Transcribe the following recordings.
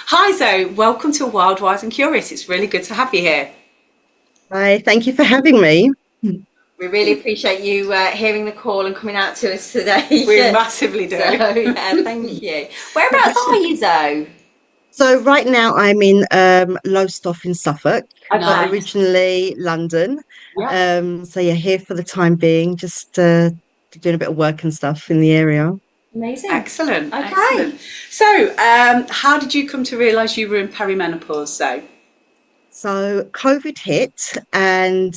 Hi Zoe, welcome to Wild, Wise and Curious. It's really good to have you here. Hi, thank you for having me. We really appreciate you hearing the call and coming out to us today. We massively So, do. yeah, thank you. Whereabouts are you, Zoe? So right now I'm in Lowestoft in Suffolk, but Nice. originally London. Yeah. So yeah, here for the time being, just doing a bit of work and stuff in the area. Amazing. Excellent, Okay. excellent. So, how did you come to realise you were in perimenopause, Zoe? So COVID hit and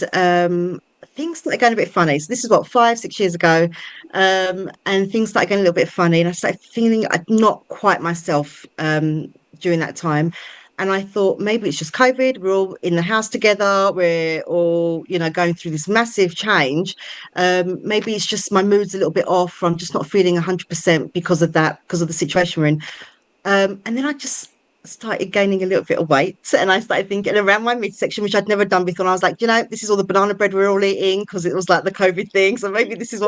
things started going a bit funny. So this is what, 5, 6 years ago. And things started getting a little bit funny. And I started feeling not quite myself during that time. And I thought maybe it's just COVID. We're all in the house together. We're all, going through this massive change. Maybe it's just my mood's a little bit off. I'm just not feeling 100% because of that, because of the situation we're in. And then I just started gaining a little bit of weight and I started thinking around my midsection, which I'd never done before. And I was like, this is all the banana bread we're all eating because it was like the COVID thing. So maybe this is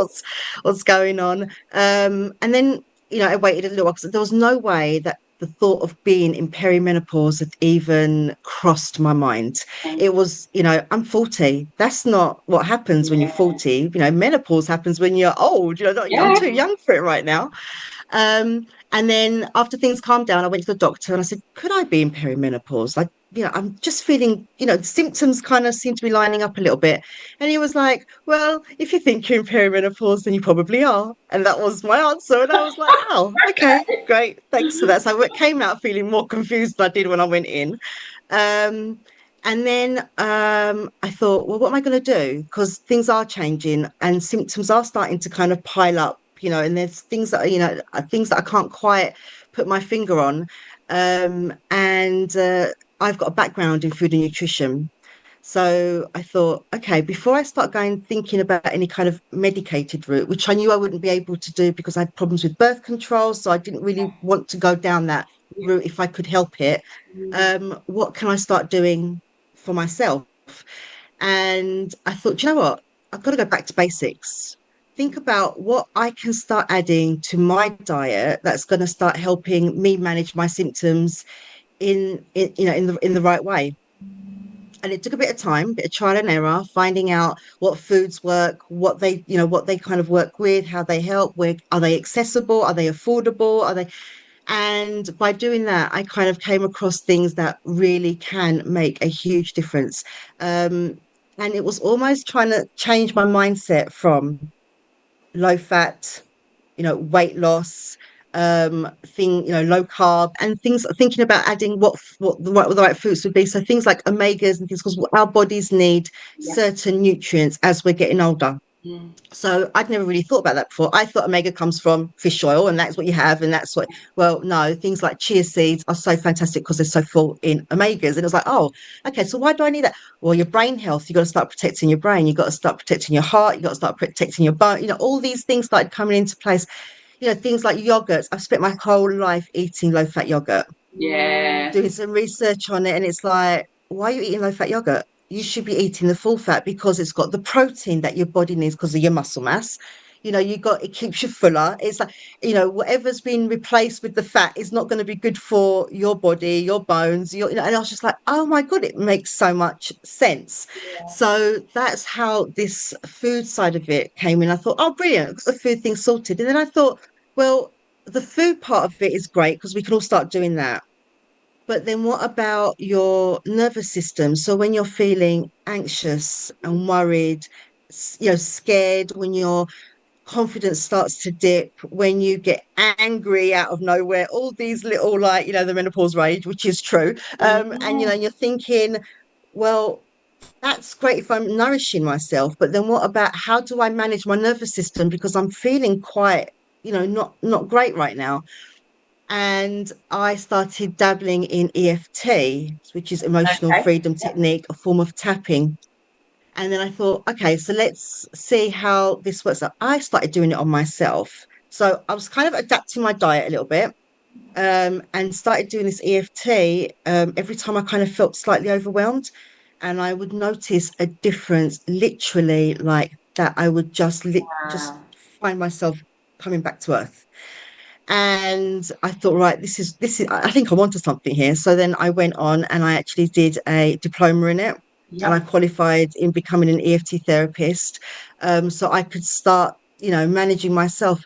what's going on. And then, I waited a little while because there was no way that the thought of being in perimenopause had even crossed my mind. It was, I'm 40. That's not what happens when you're Yeah. 40. Menopause happens when you're old. Not, I'm Yeah. too young for it right now. And then after things calmed down, I went to the doctor and I said, could I be in perimenopause? Like, I'm just feeling, the symptoms kind of seem to be lining up a little bit. And he was like, well, if you think you're in perimenopause, then you probably are. And that was my answer. And I was like, oh, okay, great. Thanks for that. So I came out feeling more confused than I did when I went in. Um, and then I thought, well, what am I going to do? Because things are changing and symptoms are starting to kind of pile up, and there's things that, things that I can't quite put my finger on. And I've got a background in food and nutrition. So I thought, okay, before I start going thinking about any kind of medicated route, which I knew I wouldn't be able to do because I had problems with birth control, so I didn't really want to go down that route if I could help it. What can I start doing for myself? And I thought, you know what? I've got to go back to basics. Think about what I can start adding to my diet that's going to start helping me manage my symptoms in the right way. And it took a bit of time, a bit of trial and error, finding out what foods work, what they kind of work with, how they help, where are they accessible, are they affordable, are they and by doing that, I kind of came across things that really can make a huge difference. And it was almost trying to change my mindset from low fat, weight loss, low carb and things, thinking about adding what the right foods would be. So things like omegas and things, because our bodies need Yeah. certain nutrients as we're getting older. Mm. So I'd never really thought about that before. I thought omega comes from fish oil and that's what you have. And that's what, well, no, things like chia seeds are so fantastic because they're so full in omegas. And it was like, oh, okay, so why do I need that? Well, your brain health, you've got to start protecting your brain. You've got to start protecting your heart. You've got to start protecting your bone. All these things started coming into place. Things like yogurts. I've spent my whole life eating low fat yogurt, Yeah. doing some research on it. And it's like, why are you eating low fat yogurt? You should be eating the full fat because it's got the protein that your body needs because of your muscle mass. It keeps you fuller. It's like, whatever's been replaced with the fat is not going to be good for your body, your bones, and I was just like, oh my God, it makes so much sense. So that's how this food side of it came in. I thought, oh, brilliant, got the food thing sorted. And then I thought, well, the food part of it is great because we can all start doing that. But then what about your nervous system? So when you're feeling anxious and worried, scared, when your confidence starts to dip, when you get angry out of nowhere, all these little, like, the menopause rage, which is true. And Mm. you're thinking, well, that's great if I'm nourishing myself, but then what about how do I manage my nervous system because I'm feeling quite, not great right now. And I started dabbling in EFT, which is emotional Okay. freedom technique, a form of tapping. And then I thought, okay, so let's see how this works. So I started doing it on myself. So I was kind of adapting my diet a little bit, and started doing this EFT every time I kind of felt slightly overwhelmed. And I would notice a difference literally like that. I would just Wow. find myself coming back to earth. And I thought, right, this is I think I'm onto something here. So then I went on and I actually did a diploma in it, and I Yeah. qualified in becoming an EFT therapist. So I could start, managing myself.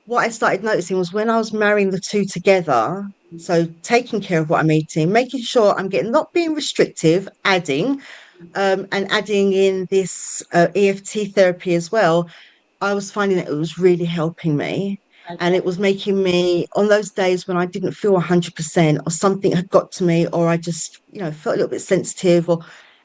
What I started noticing was when I was marrying the two together, so taking care of what I'm eating, making sure I'm getting, not being restrictive, and adding in this EFT therapy as well. I was finding that it was really helping me. And Okay. it was making me, on those days when I didn't feel 100% or something had got to me, or I just, felt a little bit sensitive,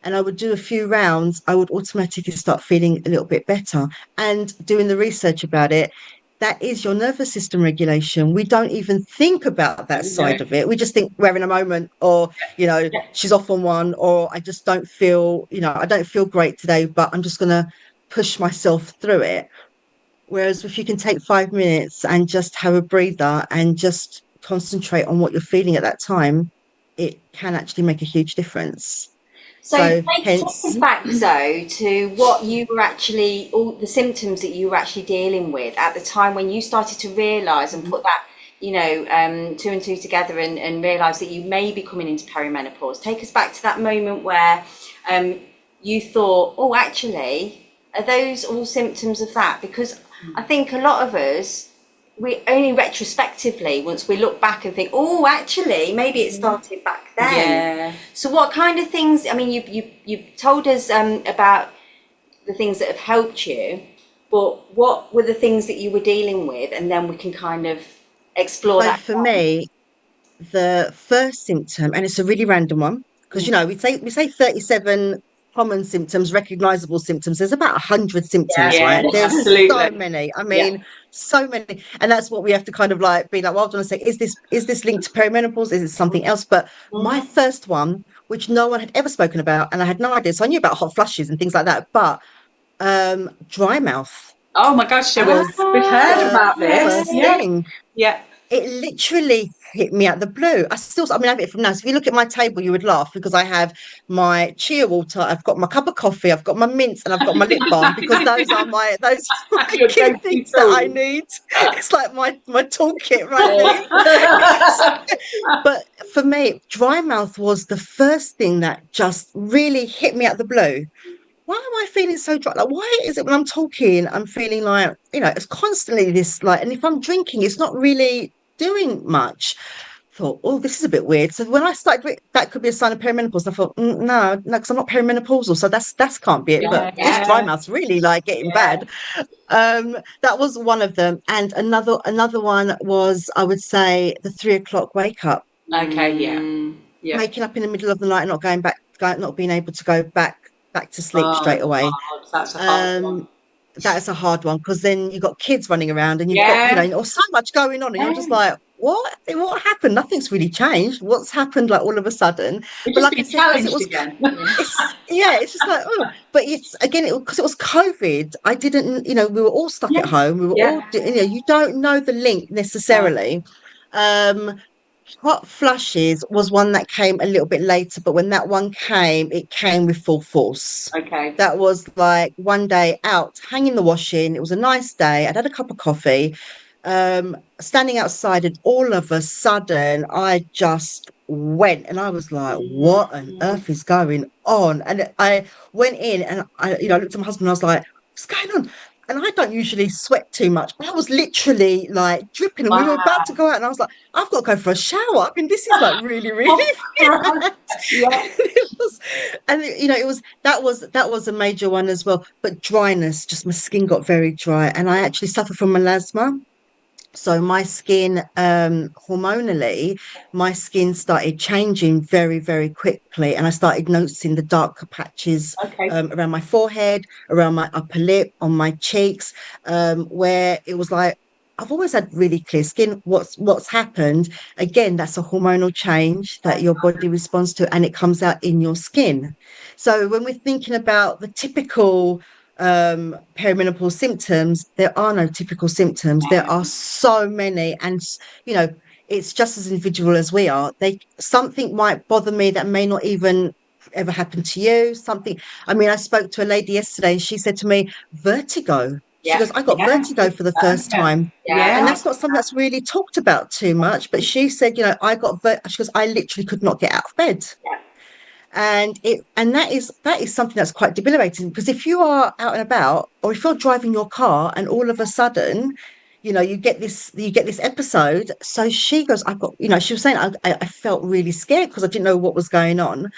and I would do a few rounds, I would automatically start feeling a little bit better. And doing the research about it, that is your nervous system regulation. We don't even think about that There we go. side of it. We just think we're having a moment, or, Yeah. she's off on one, or I just don't feel, I don't feel great today, but I'm just going to push myself through it. Whereas if you can take 5 minutes and just have a breather and just concentrate on what you're feeling at that time, it can actually make a huge difference. So So take us hence, back, Zoe, to what you were actually, all the symptoms that you were actually dealing with at the time when you started to realise and put that, two and two together, and realise that you may be coming into perimenopause. Take us back to that moment where you thought, oh, actually, are those all symptoms of that? Because I think a lot of us, we only retrospectively, once we look back and think, oh, actually, maybe it started back then. Yeah. So what kind of things, I mean, you told us about the things that have helped you, but what were the things that you were dealing with? And then we can kind of explore so that. for me, the first symptom, and it's a really random one, because we say 37 common symptoms, recognizable symptoms. There's about 100 symptoms, Yeah, right? There's so absolutely. many. I Yeah. mean, so many. And that's what we have to kind of like be like, well, I want to say, is this linked to perimenopause? Is it something else? But my first one, which no one had ever spoken about, and I had no idea. So I knew about hot flushes and things like that, but dry mouth. Oh my gosh, That was we've heard the about this. first Yeah. thing. Yeah. It literally hit me out the blue. I mean, I have it from now. So if you look at my table, you would laugh, because I have my chia water, I've got my cup of coffee, I've got my mints, and I've got my lip balm, because those are my Your key go-to things that I tool. need. It's like my toolkit right there. Yes. But for me, dry mouth was the first thing that just really hit me out the blue. Why am I feeling so dry? Like, why is it when I'm talking, I'm feeling like, it's constantly this, like, and if I'm drinking, it's not really doing much. Thought, oh, this is a bit weird. So when I started, that could be a sign of perimenopause. I thought, no, because I'm not perimenopausal, so that's can't be it. But this dry Yeah. mouth's really like getting Yeah. bad. That was one of them, and another one was, I would say, the 3 o'clock wake up, Okay. Yeah. Yeah. waking up in the middle of the night, and not being able to go back to sleep straight Oh away. God, that's a hard one. um that is a hard one, because then you've got kids running around, and you've got, Yeah. or so much going on, and you're just Yeah. like, what happened? Nothing's really changed. What's happened, like, all of a sudden? We're But just like I being said, because it challenged was, again. it's just like, oh, but it's again, because it was COVID. I didn't, we were all stuck Yeah. at home. We were Yeah. all, you don't know the link No. necessarily. um Hot flushes was one that came a little bit later, but when that one came, it came with full force. Okay. That was like one day out hanging the washing. It was a nice day. I'd had a cup of coffee, standing outside, and all of a sudden I just went, and I was like, what on Mm. earth is going on? And I went in, and I looked at my husband, and I was like, what's going on? And I don't usually sweat too much, but I was literally like dripping, and we were about to Wow. go out, and I was like, I've got to go for a shower. I mean, this is like really, really Oh, right. bad. Yeah. It was, and it was, that was a major one as well. But dryness, just my skin got very dry, and I actually suffer from melasma. So my skin, hormonally, my skin started changing very, very quickly, and I started noticing the darker patches, Okay. around my forehead, around my upper lip, on my cheeks, where it was like, I've always had really clear skin. What's happened? Again, that's a hormonal change that your body responds to, and it comes out in your skin. So when we're thinking about the typical perimenopause symptoms, there are no typical symptoms. There are so many, and you know, it's just as individual as we are. Something might bother me that may not even ever happen to you. Something. I mean, I spoke to a lady yesterday, and she said to me, vertigo. She goes, I got vertigo for the first time. Yeah. And that's not something that's really talked about too much. But she said, you know, she goes, I literally could not get out of bed. Yeah. And that is something that's quite debilitating, because if you are out and about, or if you're driving your car and all of a sudden, you know, you get this episode. So she goes, I got, you know, she was saying I felt really scared because I didn't know what was going on.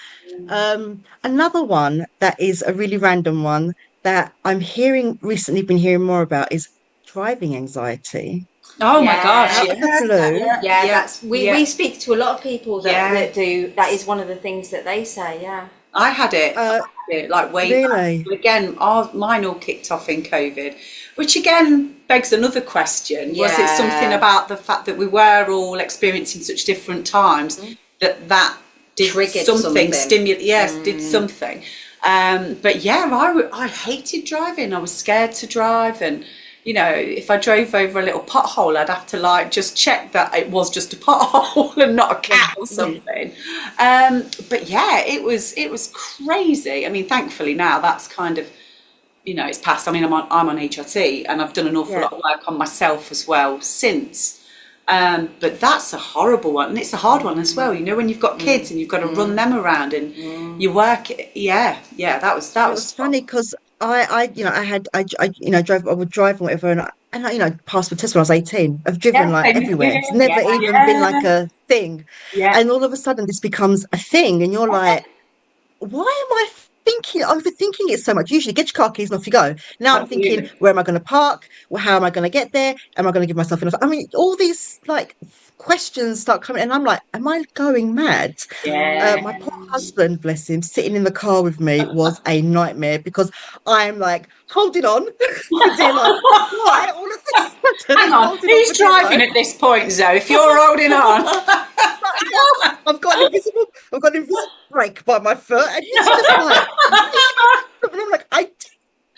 Another one that is a really random one that recently been hearing more about is driving anxiety. Oh my gosh, Yeah. Out of the yeah, blue. Yeah, yeah, that's we speak to a lot of people that do that is one of the things that they say, yeah. I had it. Uh, Like way back. really? Again, mine all kicked off in COVID, which again begs another question. Was it something about the fact that we were all experiencing such different times that did Triggered something, something. did something. But yeah, I hated driving. I was scared to drive, and you know, if I drove over a little pothole, I'd have to like just check that it was just a pothole and not a cat or something. But yeah, it was crazy. I mean, thankfully now that's kind of, you know, it's past. I mean, I'm on HRT, and I've done an awful lot of work on myself as well since. But that's a horrible one, and it's a hard one as well. You know, when you've got kids and you've got to run them around and you work. Yeah, that was It was funny because I would drive and whatever, and you know, passed my test when I was 18. I've driven like everywhere. It's never even been like a thing. yeah. And all of a sudden this becomes a thing, and you're like, why am I overthinking it so much? Usually get your car keys and off you go. Now I'm thinking, Absolutely. where am I going to park? Well, how am I going to get there? Am I going to give myself enough? I mean, all these like questions start coming, and I'm like, am I going mad? Yeah. My poor husband, bless him, sitting in the car with me was a nightmare, because I'm like holding on for dear life. Why all of this sudden Hang I'm on, holding on who's for dear driving life? at this point, Zoe? If you're holding on. Yeah, I've got an invisible brake by my foot, and he's just like, and I'm like, I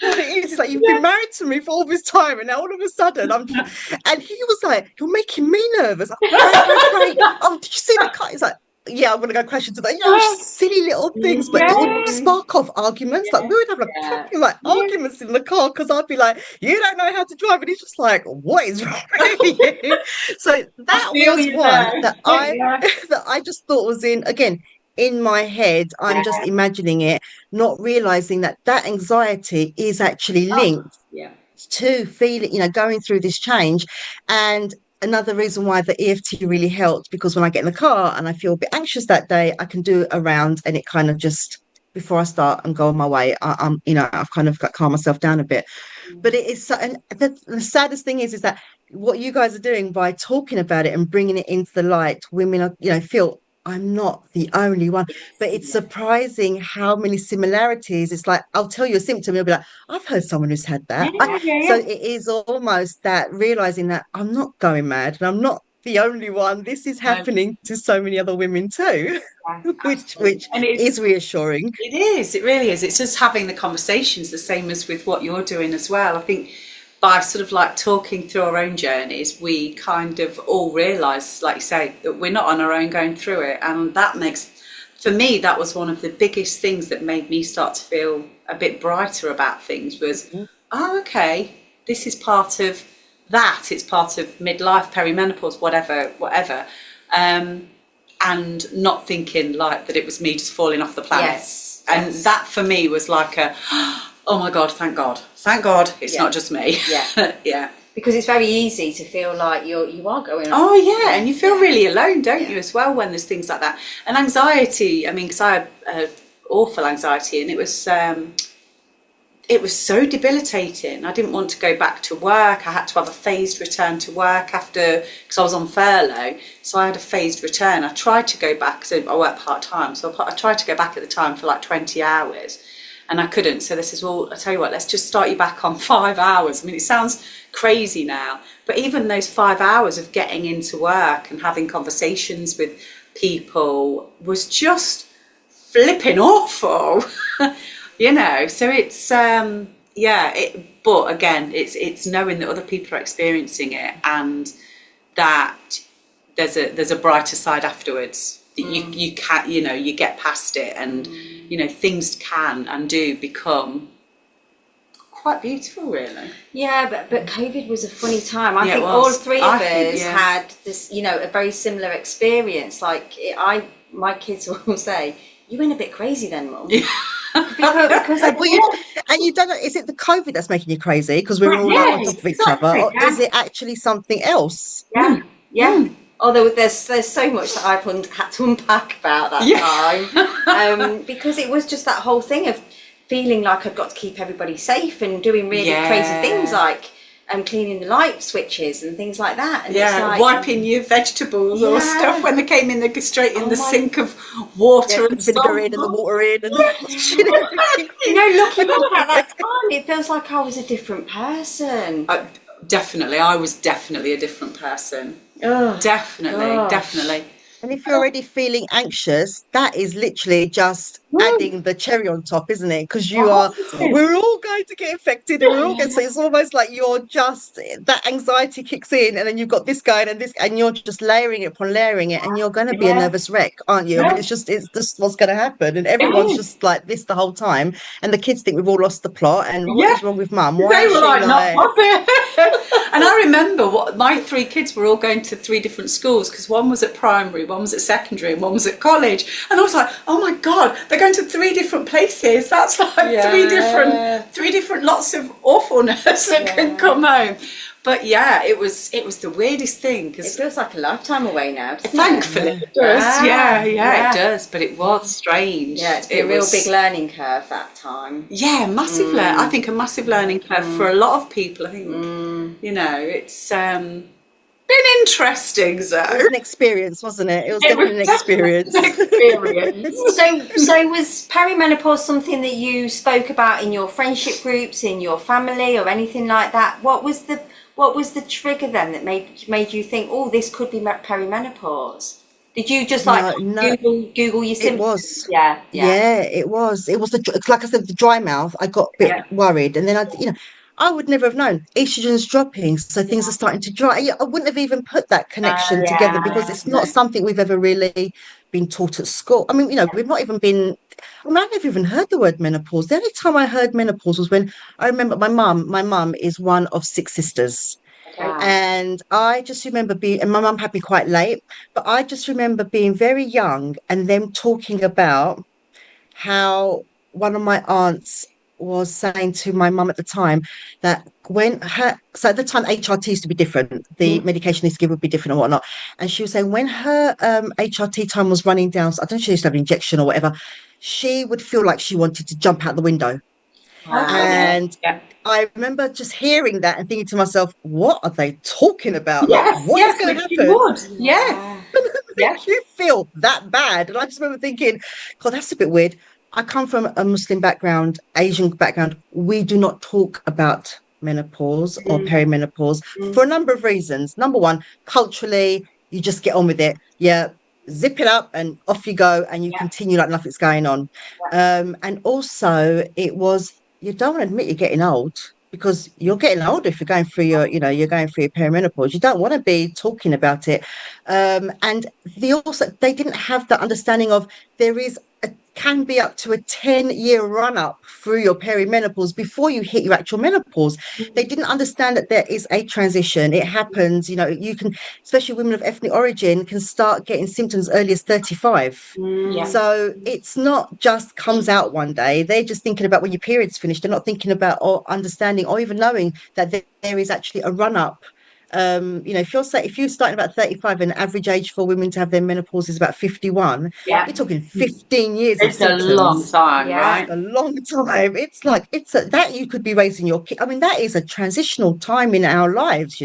what it is. It's like, you've been married to me for all this time, and now all of a sudden and he was like, you're making me nervous. Brake. Oh, did you see that car? He's like, yeah, I'm gonna go crash into that. You know, just silly little things, but it would spark off arguments. Like, we would have like proper like arguments in the car, because I'd be like, you don't know how to drive, and he's just like, what is wrong with you? So I that feel was you one there. that I Yeah. that I just thought was in my head. I'm just imagining it, not realizing that anxiety is actually linked Yeah. to feeling, you know, going through this change. And another reason why the EFT really helped, because when I get in the car and I feel a bit anxious that day, I can do a round, and it kind of just, before I start and go on my way, I'm, you know, I've kind of got calm myself down a bit. But it is so, and the saddest thing is that what you guys are doing by talking about it and bringing it into the light, women are, you know, feel I'm not the only one. But it's surprising how many similarities. It's like, I'll tell you a symptom, you'll be like, I've heard someone who's had that. So it is almost that realizing that I'm not going mad, and I'm not the only one. This is No, happening to so many other women too, which and is reassuring. it is, it really is. It's just having the conversations, the same as with what you're doing as well. I think by sort of like talking through our own journeys, we kind of all realise, like you say, that we're not on our own going through it. And that makes, for me, that was one of the biggest things that made me start to feel a bit brighter about things was, oh, okay, this is part of that. It's part of midlife, perimenopause, whatever. And not thinking like that it was me just falling off the planet. And that for me was like a, oh my God, thank God it's not just me. Yeah. Because it's very easy to feel like you are going on. Oh yeah, and you feel really alone, don't you, as well, when there's things like that. And anxiety, I mean, because I had awful anxiety, and it was so debilitating. I didn't want to go back to work. I had to have a phased return to work after, because I was on furlough, so I had a phased return. I tried to go back, so I work part-time, so I tried to go back at the time for like 20 hours, and I couldn't. So they says, well, I tell you what, let's just start you back on 5 hours. I mean, it sounds crazy now, but even those 5 hours of getting into work and having conversations with people was just flipping awful. You know, so it's but again, it's knowing that other people are experiencing it, and that there's a brighter side afterwards. That you can, you know, you get past it, and you know, things can and do become quite beautiful, really. Yeah, but COVID was a funny time. I Yeah, it think was. all three of I think, us yeah. had this, a very similar experience. Like my kids will say, "You went a bit crazy then, Mum." Because And, and you don't know, is it the COVID that's making you crazy because we're all like on yes, top of each other, exactly. or is it actually something else? Yeah, yeah. Although there's so much that I've had to unpack about that time, because it was just that whole thing of feeling like I've got to keep everybody safe and doing really crazy things like cleaning the light switches and things like that. And it's like, wiping your vegetables or stuff when they came in straight in the sink of water and the vinegar in and the water in and everything. Looking back at that time, it feels like I was a different person. Definitely, I was definitely a different person. Oh, Definitely. And if you're already feeling anxious, that is literally just adding the cherry on top, isn't it? Because we're all going to get infected and we're all going to, so it's almost like that anxiety kicks in and then you've got this guy and this, and you're just layering it upon layering it and you're going to be a nervous wreck, aren't you? I mean, it's just what's going to happen. And everyone's just like this the whole time. And the kids think we've all lost the plot. And what is wrong with mum? Why is she like... not And I remember my 3 kids were all going to 3 different schools because one was at primary, one was at secondary, and one was at college. And I was like, oh my God, they're going to 3 different places. That's like 3 different lots of awfulness that can come home. But yeah, it was the weirdest thing. It feels like a lifetime away now. Thankfully, it does. Yeah, it does. But it was strange. Yeah, it's been a real big learning curve that time. Yeah, massive. I think a massive learning curve for a lot of people. I think it's been interesting. So it was an experience, wasn't it? It was definitely an experience. So was perimenopause something that you spoke about in your friendship groups, in your family, or anything like that? What was the trigger then that made you think, oh, this could be perimenopause? Did you just Google your symptoms? It was. Yeah, it was. It was like I said, the dry mouth. I got a bit worried, and then I would never have known estrogen's dropping, so things are starting to dry. I wouldn't have even put that connection together because it's not something we've ever really been taught at school. I mean, we've not even been. I mean, I've never even heard the word menopause. The only time I heard menopause was when I remember my mum. My mum is one of 6 sisters. And I just remember and my mum had me quite late, but I just remember being very young and them talking about how one of my aunts was saying to my mum at the time that so at the time HRT used to be different, the medication used to give would be different and whatnot. And she was saying when her HRT time was running down, so I don't know if she used to have an injection or whatever, she would feel like she wanted to jump out the window. And I remember just hearing that and thinking to myself, what are they talking about? What is going to happen? You feel that bad. And I just remember thinking, God, that's a bit weird. I come from a Muslim background, Asian background. We do not talk about menopause or perimenopause for a number of reasons. Number one, culturally, you just get on with it. Yeah, zip it up and off you go, and you continue like nothing's going on. And also, it was, you don't want to admit you're getting old because you're getting older if you're going through your perimenopause. You don't want to be talking about it. And they didn't have that understanding of can be up to a 10-year run up through your perimenopause before you hit your actual menopause. They didn't understand that there is a transition. It happens, you can, especially women of ethnic origin, can start getting symptoms early as 35. So it's not just comes out one day. They're just thinking about when your period's finished. They're not thinking about or understanding or even knowing that there is actually a run up. If you're starting about 35 and the average age for women to have their menopause is about 51, you're talking 15 years of symptoms. It's a long time, right? A long time. It's like that you could be raising your kid. I mean, that is a transitional time in our lives,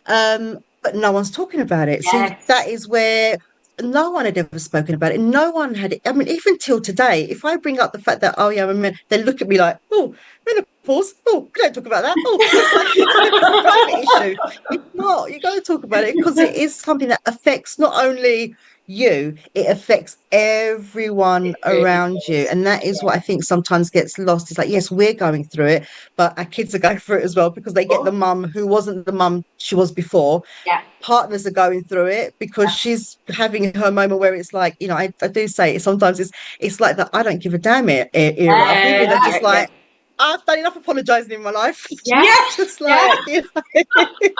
but no one's talking about it. So that is where no one had ever spoken about it. No one had. I mean, even till today, if I bring up the fact that they look at me like, oh, menopause. Oh, don't talk about that. Oh, it's like a private issue. It's not. You got to talk about it because it is something that affects not only you, it affects everyone around you, and that is what I think sometimes gets lost. It's like, yes, we're going through it, but our kids are going through it as well because they get the mum who wasn't the mum she was before. Partners are going through it because she's having her moment where it's like, I do say sometimes it's like that I don't give a damn era. People are just like, I've done enough apologising in my life. Yeah, Just yeah, like, you like it,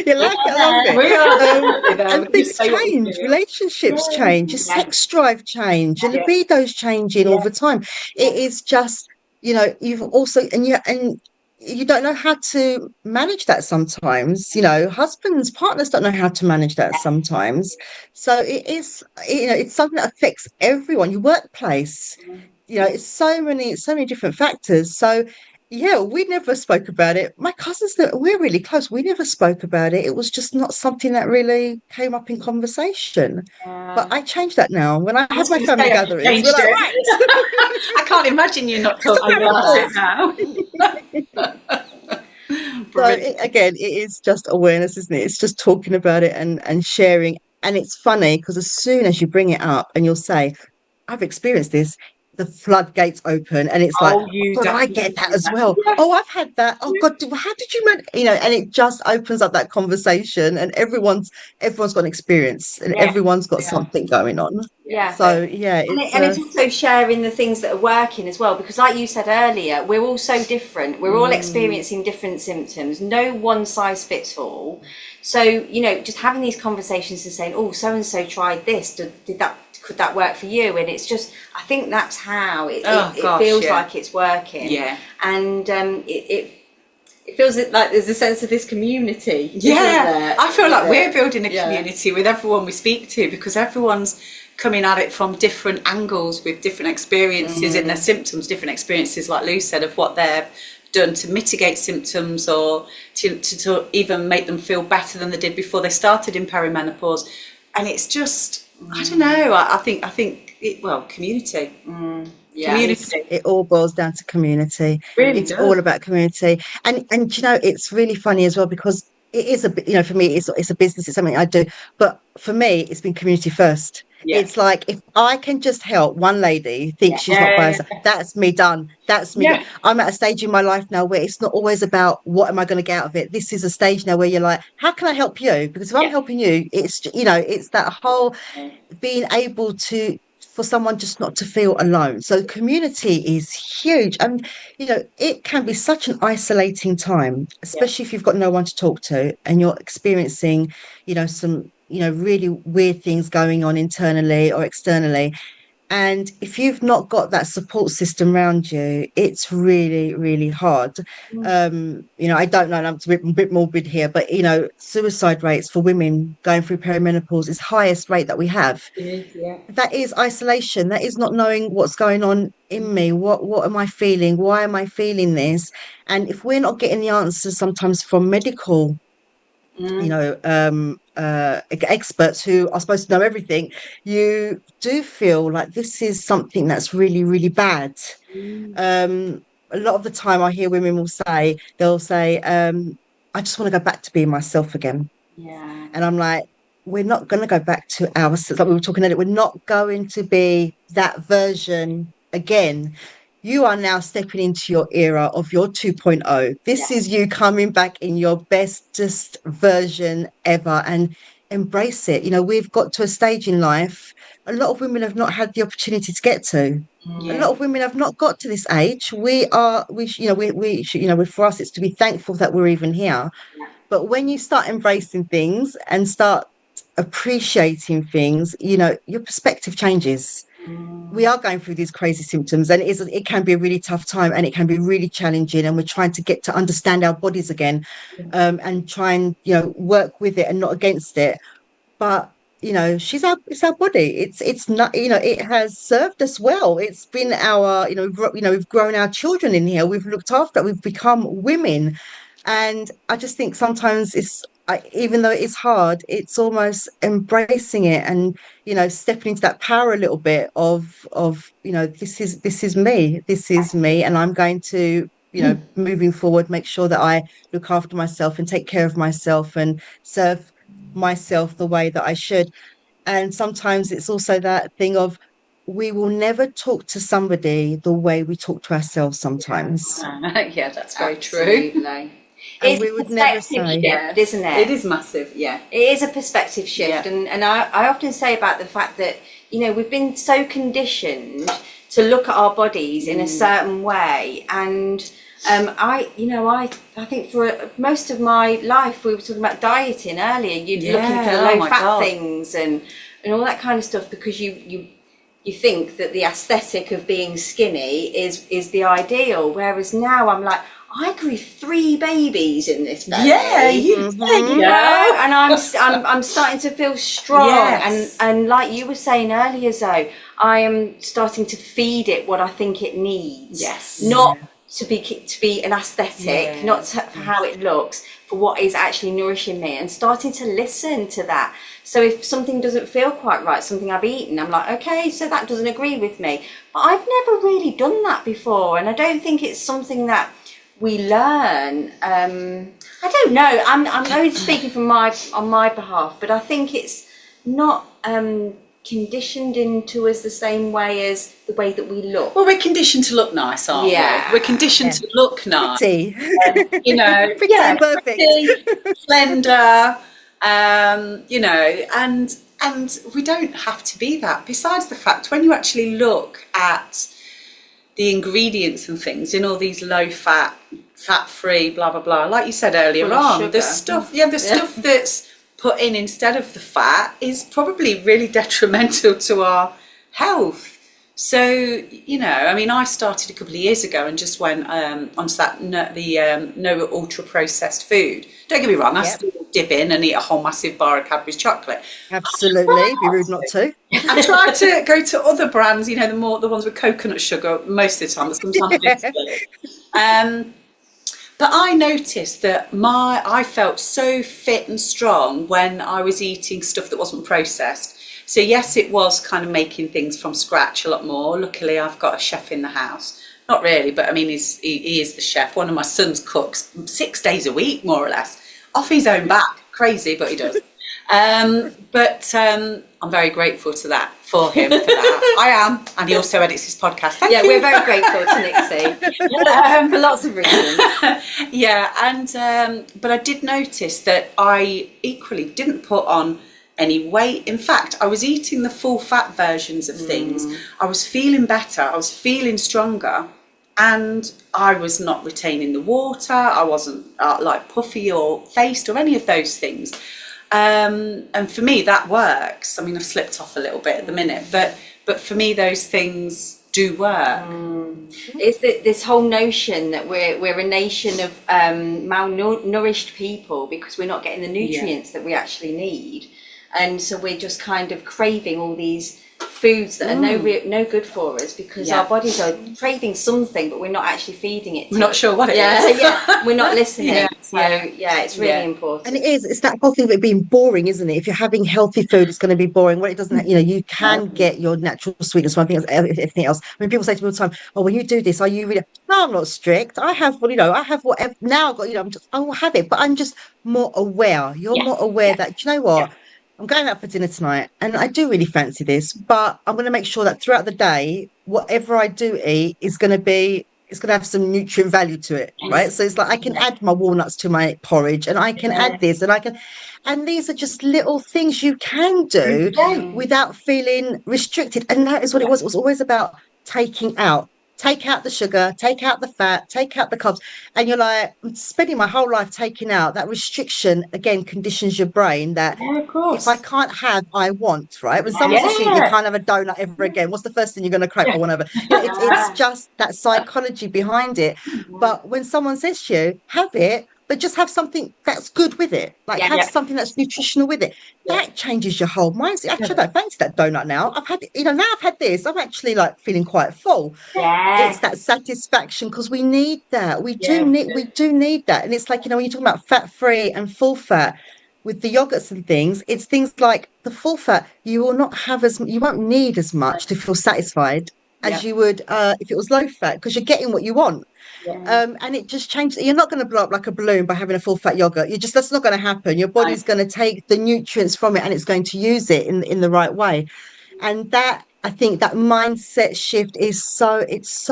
I love it. We are definitely there. And We can things say what we change, feel. relationships change, your yeah, sex drive change, your Yeah. libido's changing all the time. It is just, you've also, and you don't know how to manage that sometimes. Husbands, partners don't know how to manage that sometimes. So it is, it's something that affects everyone, your workplace. It's so many different factors. So yeah, we never spoke about it. My cousins, we're really close. We never spoke about it. It was just not something that really came up in conversation. But yeah. I changed that now. When I I have was my going to family say I've gatherings, we're changed like, it. right, I can't imagine you not it's the talking about it perimenopause. now. So Brilliant. again, it is just awareness, isn't it? It's just talking about it and sharing. And it's funny because as soon as you bring it up and you'll say, I've experienced this, the floodgates open, and it's like, Oh, oh you God, I get definitely that do as that. well. Yeah. Oh, I've had that. Oh God, how did you man? And it just opens up that conversation, and everyone's got an experience, and Yeah, everyone's got Yeah. something going on. yeah. So yeah, And it's also sharing the things that are working as well, because like you said earlier, we're all so different. We're all experiencing different symptoms. No one size fits all. So, just having these conversations and saying, oh, so and so tried this. Could that work for you? And it's just, I think that's how Oh it gosh, feels yeah. like it's working. Yeah. And it feels like there's a sense of this community. Isn't Yeah, there? I feel like we're building a Yeah. community with everyone we speak to, because everyone's coming at it from different angles with different experiences in their symptoms, different experiences, like Lou said, of what they've done to mitigate symptoms or to even make them feel better than they did before they started in perimenopause. And it's just, I don't know, I think community. Yeah. Community. it all boils down to community. Really It's all does. about community, and it's really funny as well because it is for me it's a business, it's something I do, but for me it's been community first. Yeah. It's like if I can just help one lady think she's not by Yeah. herself, that's me done. That's me done. Yeah. I'm at a stage in my life now where it's not always about what am I going to get out of it. This is a stage now where you're like, how can I help you? Because if I'm Yeah. helping you, it's that whole being able to for someone just not to feel alone. So community is huge. And it can be such an isolating time, Yeah. especially if you've got no one to talk to and you're experiencing, some, really weird things going on internally or externally. And if you've not got that support system around you, it's really, really hard. I don't know, and I'm a bit morbid here, but suicide rates for women going through perimenopause is highest rate that we have. It is, yeah. That is isolation. That is not knowing what's going on in me. What am I feeling? Why am I feeling this? And if we're not getting the answers sometimes from medical experts who are supposed to know everything, you do feel like this is something that's really, really bad. A lot of the time I hear women they'll say, I just want to go back to being myself again. Yeah. And I'm like, we're not going to go back to ourselves. Like we were talking earlier, we're not going to be that version again. You are now stepping into your era of your 2.0. This is you coming back in your bestest version ever and embrace it. We've got to a stage in life a lot of women have not had the opportunity to get to. A Yeah. lot of women have not got to this age. For us, it's to be thankful that we're even here. But when you start embracing things and start appreciating things, your perspective changes. We are going through these crazy symptoms, and it can be a really tough time, and it can be really challenging. And we're trying to get to understand our bodies again, and try and work with it and not against it. But it's our body. It's not, it has served us well. It's been our, we've grown our children in here. We've looked after it. We've become women. And I just think sometimes even though it's hard, it's almost embracing it and, stepping into that power a little bit of, this is me. And I'm going to, moving forward, make sure that I look after myself and take care of myself and serve myself the way that I should. And sometimes it's also that thing of we will never talk to somebody the way we talk to ourselves sometimes. Yeah, that's very true. Absolutely. And It's we a would never perspective say, shift, isn't it? It is massive, yeah. It is a perspective shift, Yeah. and I often say about the fact that we've been so conditioned to look at our bodies in a certain way. And I think for most of my life, we were talking about dieting earlier. You're looking for the low fat things and all that kind of stuff, because you think that the aesthetic of being skinny is the ideal. Whereas now I'm like, I grew 3 babies in this belly. Yeah, you did, and I'm starting to feel strong. Yes. And like you were saying earlier, Zoe, I am starting to feed it what I think it needs. Yes. Not to be an aesthetic, not for how it looks, for what is actually nourishing me, and starting to listen to that. So if something doesn't feel quite right, something I've eaten, I'm like, okay, so that doesn't agree with me. But I've never really done that before, and I don't think it's something that we learn. I don't know. I'm only speaking on my behalf, but I think it's not conditioned into us the same way as the way that we look. Well, we're conditioned to look nice, aren't we? We're conditioned to look nice. Pretty. Pretty and perfect. Pretty, slender, and we don't have to be that. Besides the fact, when you actually look at the ingredients and things in all these low fat, fat-free, blah, blah, blah, like you said earlier on, the stuff that's put in instead of the fat is probably really detrimental to our health. So, I started a couple of years ago and just went onto that no ultra-processed food. Don't get me wrong, I still dip in and eat a whole massive bar of Cadbury's chocolate. Absolutely, be rude not to. I try to go to other brands, the ones with coconut sugar most of the time, but sometimes but I noticed that I felt so fit and strong when I was eating stuff that wasn't processed. So yes, it was kind of making things from scratch a lot more. Luckily, I've got a chef in the house. Not really, but he is the chef. One of my sons cooks 6 days a week, more or less, off his own back. Crazy, but he does. But I'm very grateful for him for that. I am, and he also edits his podcast. Thank you. We're very grateful to Nixie for lots of reasons. But I did notice that I equally didn't put on any weight. In fact, I was eating the full fat versions of things. I was feeling better. I was feeling stronger. And I was not retaining the water. I wasn't like puffy or faced or any of those things. And for me, that works. I've slipped off a little bit at the minute, but for me, those things do work. It's this whole notion that we're a nation of malnourished people because we're not getting the nutrients that we actually need. And so we're just kind of craving all these foods that are no good for us because our bodies are craving something, but we're not actually feeding it. We're not sure what it is. We're not listening. It's really important. And it's that whole thing of it being boring, isn't it? If you're having healthy food, it's going to be boring. Well, it doesn't, you can get your natural sweetness from everything else. When people say to me all the time, "Oh, when you do this, are you really?" No, I'm not strict. I have whatever. Now I've got, I will have it, but I'm just more aware. You're more aware that, do you know what? I'm going out for dinner tonight and I do really fancy this, but I'm going to make sure that throughout the day, whatever I do eat it's going to have some nutrient value to it, right? So it's like I can add my walnuts to my porridge and I can add this and these are just little things you can do without feeling restricted. And that is what it was. It was always about take out the sugar, take out the fat, take out the carbs. And you're like, I'm spending my whole life taking out that restriction, again, conditions your brain that if I can't have, I want, right? When someone says you can't have a donut ever again, what's the first thing you're going to crave or whatever? It's just that psychology behind it. But when someone says to you, have it, but just have something that's good with it. Like have something that's nutritional with it. That changes your whole mindset. Actually, I don't fancy that donut now. I've had, now I've had this. I'm actually like feeling quite full. It's that satisfaction because we need that. We do need that. And it's like, when you're talking about fat-free and full fat with the yogurts and things, it's things like the full fat, you won't need as much to feel satisfied as you would if it was low fat because you're getting what you want. And it just changes. You're not going to blow up like a balloon by having a full fat yogurt. That's not going to happen. Your body's going to take the nutrients from it and it's going to use it in the right way. And that, I think that mindset shift is so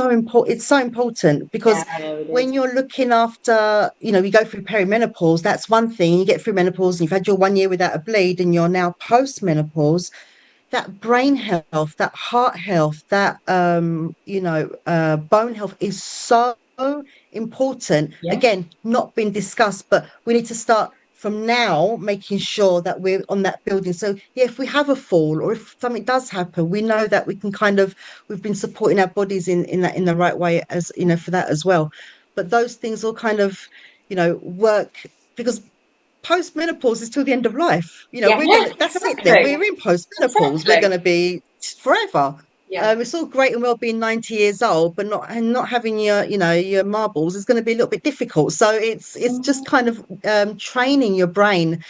important. It's so important because when you're looking after, you go through perimenopause, that's one thing. You get through menopause and you've had your 1 year without a bleed and you're now post menopause. that brain health, that heart health, that bone health is so important. Yeah. Again, not been discussed, but we need to start from now making sure that we're on that building. So yeah, if we have a fall or if something does happen, we know that we can we've been supporting our bodies in the right way, as for that as well. But those things all kind of, work, because post-menopause is till the end of life. Yeah, We're gonna, that's it then. Exactly. We're in post-menopause. We're Exactly. gonna be forever. yeah, It's all great and well being 90 years old, but not having your marbles is going to be a little bit difficult. So it's just kind of training your brain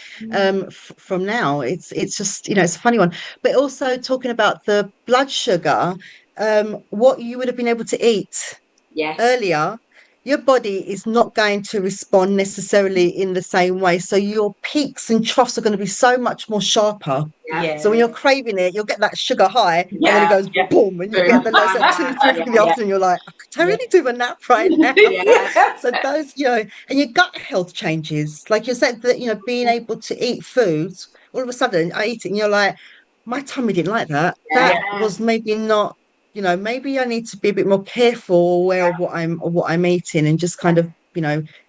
from now. It's just it's a funny one. But also talking about the blood sugar, what you would have been able to eat yes, earlier, your body is not going to respond necessarily in the same way. So your peaks and troughs are going to be so much more sharper. yeah, So when Yeah. you're craving it, you'll get that sugar high and then it yeah, goes Yeah. boom and you get Boom. the low. So at 2, 3 yeah, in the Yeah. afternoon, you're like, I Yeah. really do a nap right now. yeah, So those, and your gut health changes. Like you said that, being able to eat foods, all of a sudden I eat it and you're like, my tummy didn't like that. yeah, That was maybe not, maybe I need to be a bit more careful, aware of what I'm eating, and just kind of,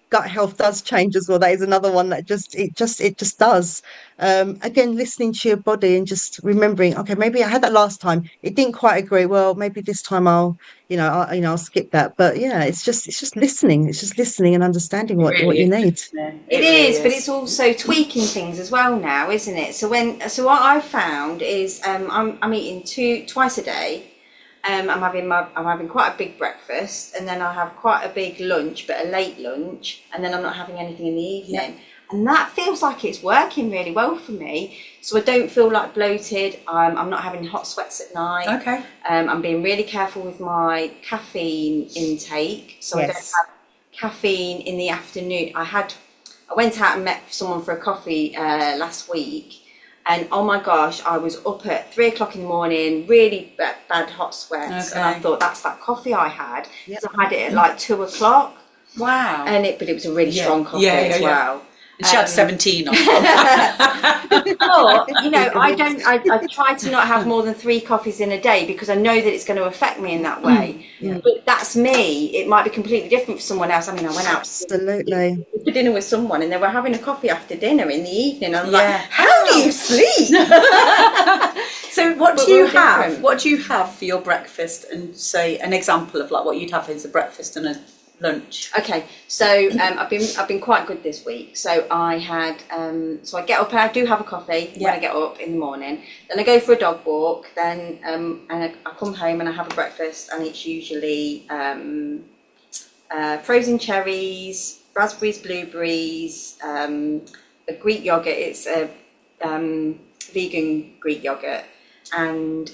gut health does change as well. That is another one that it just does. Again, listening to your body and just remembering, okay, maybe I had that last time. It didn't quite agree. Well, maybe this time I'll skip that. But yeah, it's just listening. It's just listening and understanding It what really you is, need. isn't it? It It really is, but it's is. also tweaking things as well now, isn't it? So what I've found is I'm eating twice a day. I'm having quite a big breakfast, and then I have quite a big lunch, but a late lunch, and then I'm not having anything in the evening. And that feels like it's working really well for me. So I don't feel like bloated. I'm not having hot sweats at night. Okay. I'm being really careful with my caffeine intake, so I don't Yes. have caffeine in the afternoon. I went out and met someone for a coffee last week, and oh my gosh, I was up at 3 o'clock in the morning, really bad hot sweats, and I Okay. thought that's that coffee I had. Yep. So I had it at like 2 o'clock, Wow. but it was a really Yeah. strong coffee Yeah, as yeah, yeah. well. And she had 17 on top. But I try to not have more than 3 coffees in a day, because I know that it's going to affect me in that way. Yeah. But that's me. It might be completely different for someone else. I mean, I went out Absolutely. for dinner with someone, and they were having a coffee after dinner in the evening. I'm Yeah. like, how do you sleep? So what But do you we're have? different. What do you have for your breakfast? And say an example of like what you'd have as a breakfast and a lunch. Okay, so I've been quite good this week. So I had so I get up and I do have a coffee when I get up in the morning. Then I go for a dog walk. Then and I come home and I have a breakfast, and it's usually frozen cherries, raspberries, blueberries, a Greek yogurt. It's a vegan Greek yogurt. And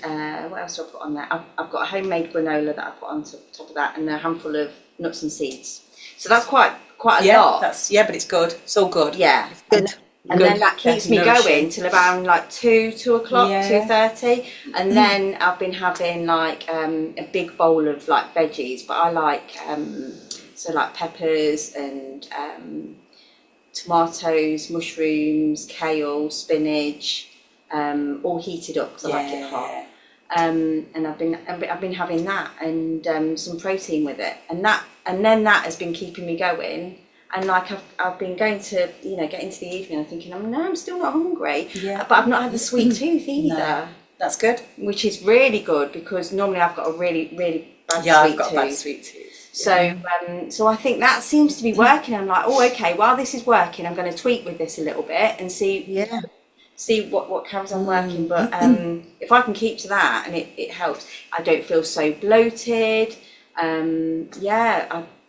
what else do I put on there? I've got a homemade granola that I put on top of that, and a handful of nuts and seeds. So that's quite a lot. But it's good. It's all good. Yeah. Good. And Good. then that keeps me Nourishing. going till around like 2 o'clock, Yeah. 2:30. And then I've been having like a big bowl of like veggies, but I like so like peppers and tomatoes, mushrooms, kale, spinach, all heated up because I like it hot. And I've been having that and some protein with it, and then that has been keeping me going. And like I've been going to get into the evening and thinking I'm still not hungry, but I've not had the sweet tooth either. No, that's good. Which is really good, because normally I've got a really bad sweet I've got tooth. a bad sweet tooth. So I think that seems to be working. I'm like, oh, okay, while this is working, I'm going to tweak with this a little bit and see what carries on working. But if I can keep to that and it helps, I don't feel so bloated.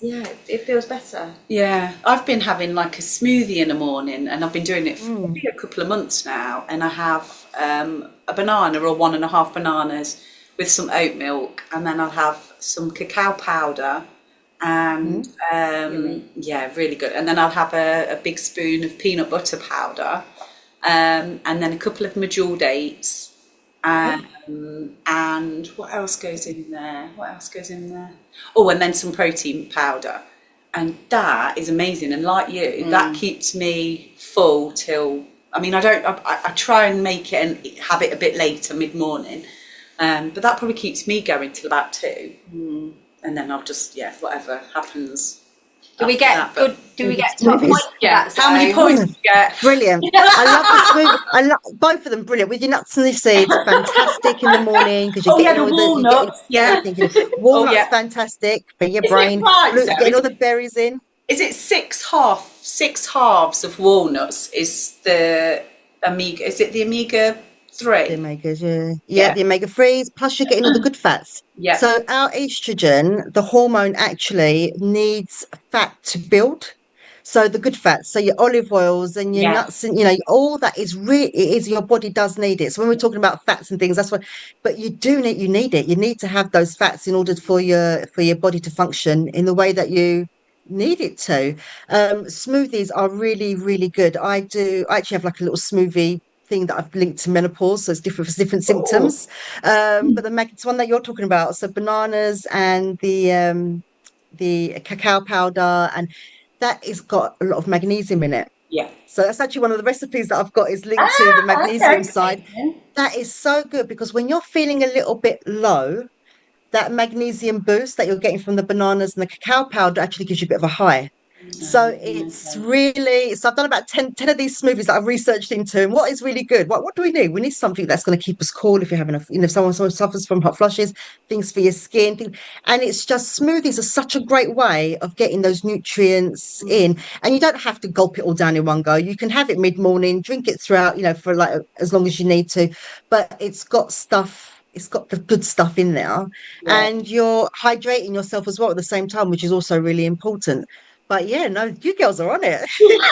It feels better. Yeah, I've been having like a smoothie in the morning, and I've been doing it for probably a couple of months now. And I have a banana or 1.5 bananas with some oat milk, and then I'll have some cacao powder, and really good. And then I'll have a big spoon of peanut butter powder, and then a couple of medjool dates. And what else goes in there? Oh, and then some protein powder. And that is amazing. And like you, that keeps me full till I mean, I try and make it and have it a bit later, mid-morning. But that probably keeps me going till about 2. And then I'll just, whatever happens. Do we get good? Do we get top Smoothies. points for that? How many So- points do you get? Brilliant. I love the smoothie. I love both of them. Brilliant with your nuts and your seeds. Fantastic in the morning because you're Oh, yeah, getting the all the you're getting walnuts. Yeah. everything. Walnuts yeah. fantastic for your Isn't it brain. right, Zoe? Getting all the berries in. Is it six halves of walnuts is the omega? Is it the omega The 3? omegas, yeah. Yeah, Yeah. the omega-3s, plus you're getting all the good fats. Yeah. So our estrogen, the hormone actually needs fat to build. So the good fats, so your olive oils and your Yeah. nuts and all that is really it is your body does need it. So when we're talking about fats and things, that's what but you need it. You need to have those fats in order for your body to function in the way that you need it to. Smoothies are really, really good. I actually have like a little smoothie thing that I've linked to menopause, so it's different for different Oh. symptoms. But it's one that you're talking about, so bananas and the cacao powder, and that has got a lot of magnesium in it. Yeah. So that's actually one of the recipes that I've got is linked to the magnesium Okay. side. That is so good because when you're feeling a little bit low, that magnesium boost that you're getting from the bananas and the cacao powder actually gives you a bit of a high. So it's really, so I've done about 10 of these smoothies that I've researched into. And what is really good? What do we need? We need something that's going to keep us cool if you're having if someone suffers from hot flushes, things for your skin. And it's just smoothies are such a great way of getting those nutrients in. And you don't have to gulp it all down in one go. You can have it mid-morning, drink it throughout, for like as long as you need to. But it's got the good stuff in there. Yeah. And you're hydrating yourself as well at the same time, which is also really important. But yeah, no, you girls are on it.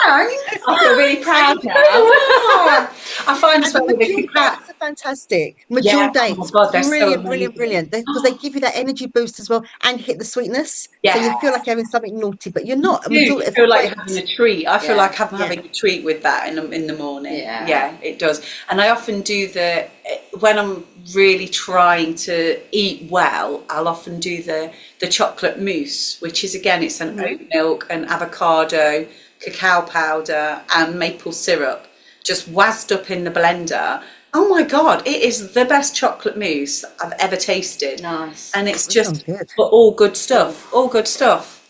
I feel really proud now. I find as And the well with the Majul cacao. dates are fantastic. Yeah. Majul Oh my dates, God, they're so brilliant, brilliant, amazing. brilliant. Because they give you that energy boost as well and hit the sweetness. So Yes. you feel like you're having something naughty, but you're not. A You Majul is feel like you're having great. a treat. I feel Yeah. like I'm Yeah. having a treat with that in the morning. Yeah. It does. And I often do when I'm really trying to eat well, I'll often do the chocolate mousse, which is again, it's an oat milk, an avocado, cacao powder, and maple syrup, just whizzed up in the blender. Oh my God, it is the best chocolate mousse I've ever tasted. Nice. And it's That sounds just good. all good stuff, all good stuff.